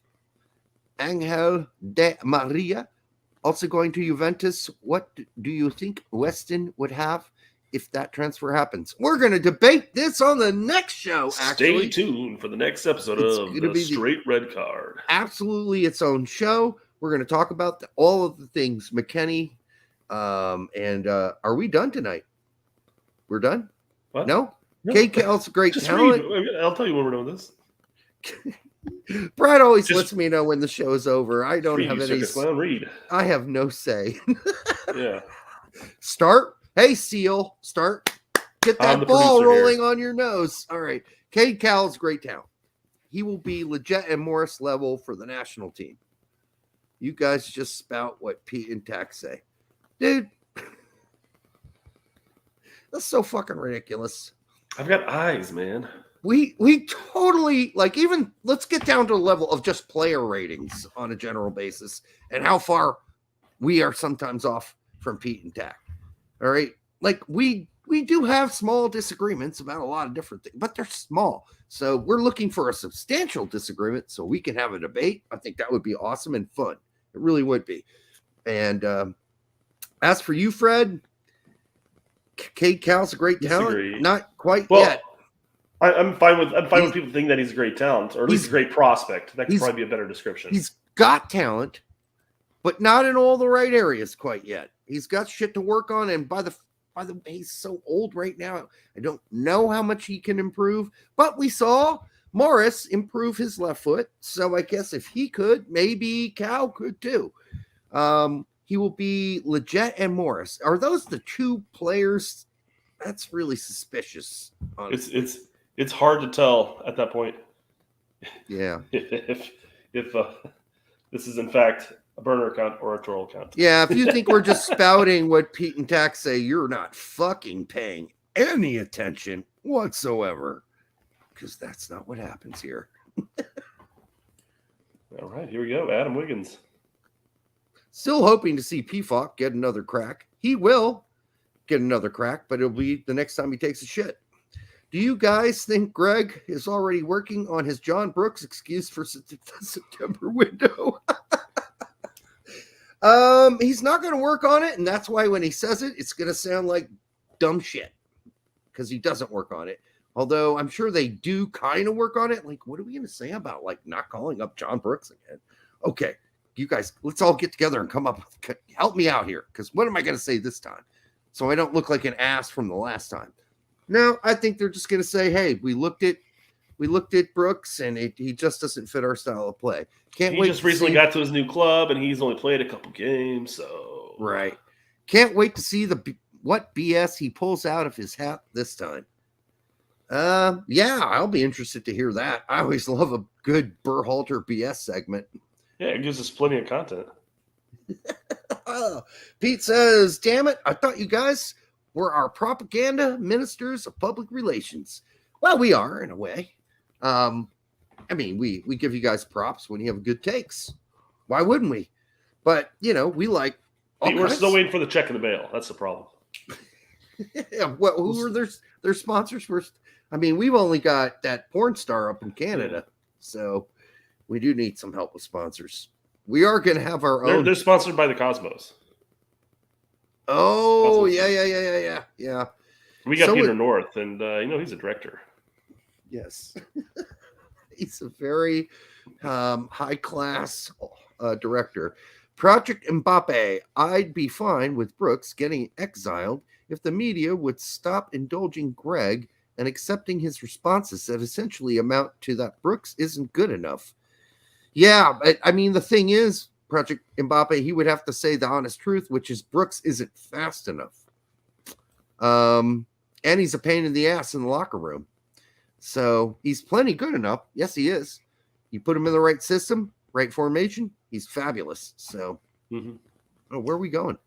Angel de Maria also going to Juventus. What do you think Weston would have if that transfer happens? We're going to debate this on the next show, actually. Stay tuned for the next episode of the Straight Red Card. Absolutely its own show. We're going to talk about all of the things McKenny. And are we done tonight? We're done? What? No? K-Cal's a great talent. I'll tell you when we're done with this. Brad always lets me know when the show is over. I don't have any. Read. I have no say. Yeah. Start. Hey, Seal. Start. Get that ball rolling on your nose. All right. Cade Cowell's great talent. He will be Leggett and Morris level for the national team. You guys just spout what Pete and Tack say. Dude. That's so fucking ridiculous. I've got eyes, man. We totally, even, let's get down to a level of just player ratings on a general basis and how far we are sometimes off from Pete and Tack. All right. We do have small disagreements about a lot of different things, but they're small. So we're looking for a substantial disagreement so we can have a debate. I think that would be awesome and fun. It really would be. And as for you, Fred, Cade Cowell's a great talent. Not quite yet. I'm fine with people thinking that he's a great talent, or at least a great prospect. That could probably be a better description. He's got talent, but not in all the right areas quite yet. He's got shit to work on, and by the way, he's so old right now. I don't know how much he can improve, but we saw Morris improve his left foot, so I guess if he could, maybe Cal could too. He will be Leggett and Morris. Are those the two players? That's really suspicious. Honestly. It's hard to tell at that point. Yeah. If this is in fact a burner account or a troll account. Yeah, if you think we're just spouting what Pete and Tack say, you're not fucking paying any attention whatsoever. Because that's not what happens here. All right, here we go. Adam Wiggins. Still hoping to see PFOC get another crack. He will get another crack, but it'll be the next time he takes a shit. Do you guys think Greg is already working on his John Brooks excuse for the September window? He's not going to work on it, and that's why when he says it, it's going to sound like dumb shit because he doesn't work on it. Although I'm sure they do kind of work on it. What are we going to say about not calling up John Brooks again? Okay, you guys, let's all get together and come up. Help me out here, because what am I going to say this time so I don't look like an ass from the last time? No, I think they're just going to say, "Hey, we looked at Brooks, and he just doesn't fit our style of play." He just recently got to his new club, and he's only played a couple games, so right. Can't wait to see what BS he pulls out of his hat this time. Yeah, I'll be interested to hear that. I always love a good Berhalter BS segment. Yeah, it gives us plenty of content. Pete says, "Damn it! I thought you guys were our propaganda ministers of public relations." Well, we are in a way. We give you guys props when you have good takes. Why wouldn't we? But we like. We're still waiting for the check in the mail. That's the problem. Yeah. Well, who are their sponsors first? We've only got that porn star up in Canada, so we do need some help with sponsors. We are going to have our own. They're sponsored by the Cosmos. Oh, yeah. We got Peter North, and he's a director. Yes. He's a very high-class director. Project Mbappe. I'd be fine with Brooks getting exiled if the media would stop indulging Greg and accepting his responses that essentially amount to that Brooks isn't good enough. Yeah, but the thing is, Project Mbappe, he would have to say the honest truth, which is Brooks isn't fast enough. And he's a pain in the ass in the locker room. So he's plenty good enough. Yes, he is. You put him in the right system, right formation, he's fabulous. So, where are we going?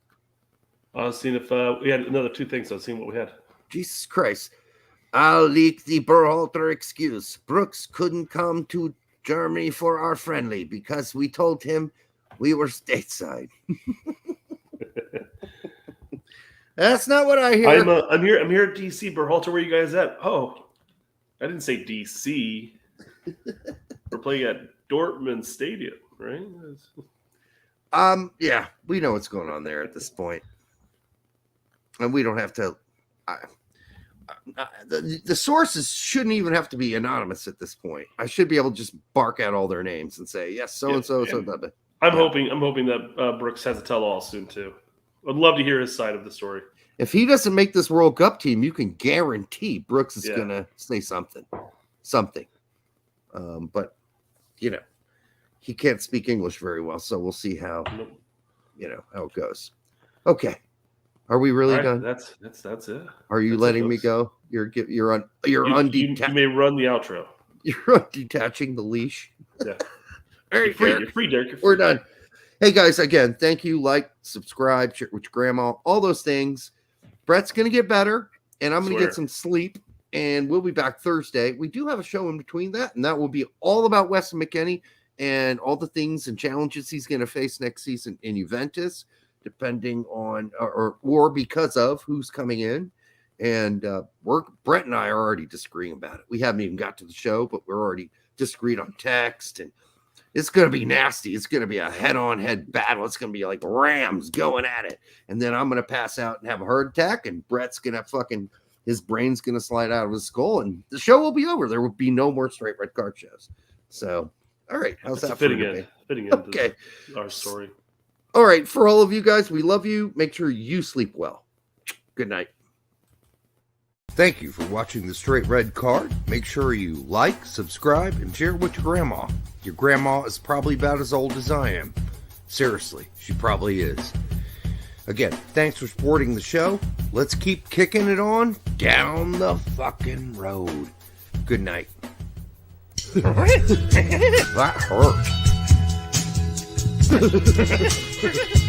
I was seeing if we had another 2 things. I was seeing what we had. Jesus Christ. I'll leak the Berhalter excuse. Brooks couldn't come to Germany for our friendly because we told him we were stateside. That's not what I hear. I'm here at DC. Berhalter, where you guys at? Oh, I didn't say DC. We're playing at Dortmund Stadium, right? Yeah, we know what's going on there at this point. And we don't have to. The sources shouldn't even have to be anonymous at this point. I should be able to just bark out all their names and say, yes, so and so. I'm hoping that Brooks has a tell-all soon too. I'd love to hear his side of the story. If he doesn't make this World Cup team, you can guarantee Brooks is going to say something. But he can't speak English very well, so we'll see how how it goes. Okay. Are we really done? That's it. Are you letting me go? You're undetached. You may run the outro. You're undetaching the leash. Yeah. All right, you're free, Derek. We're done. Hey guys, again, thank you. Like, subscribe, share with your grandma, all those things. Brett's gonna get better, and I'm gonna get some sleep, and we'll be back Thursday. We do have a show in between that, and that will be all about Weston McKennie and all the things and challenges he's gonna face next season in Juventus, depending on or because of who's coming in. And Brett and I are already disagreeing about it. We haven't even got to the show, but we're already disagreed on text, and it's going to be nasty. It's going to be a head-on-head battle. It's going to be like Rams going at it. And then I'm going to pass out and have a heart attack, and Brett's going to his brain's going to slide out of his skull, and the show will be over. There will be no more Straight Red Card shows. So, all right. How's that fitting in okay. Our story. All right. For all of you guys, we love you. Make sure you sleep well. Good night. Thank you for watching the Straight Red Card. Make sure you like, subscribe, and share it with your grandma. Your grandma is probably about as old as I am. Seriously, she probably is. Again, thanks for supporting the show. Let's keep kicking it on down the fucking road. Good night. That hurt.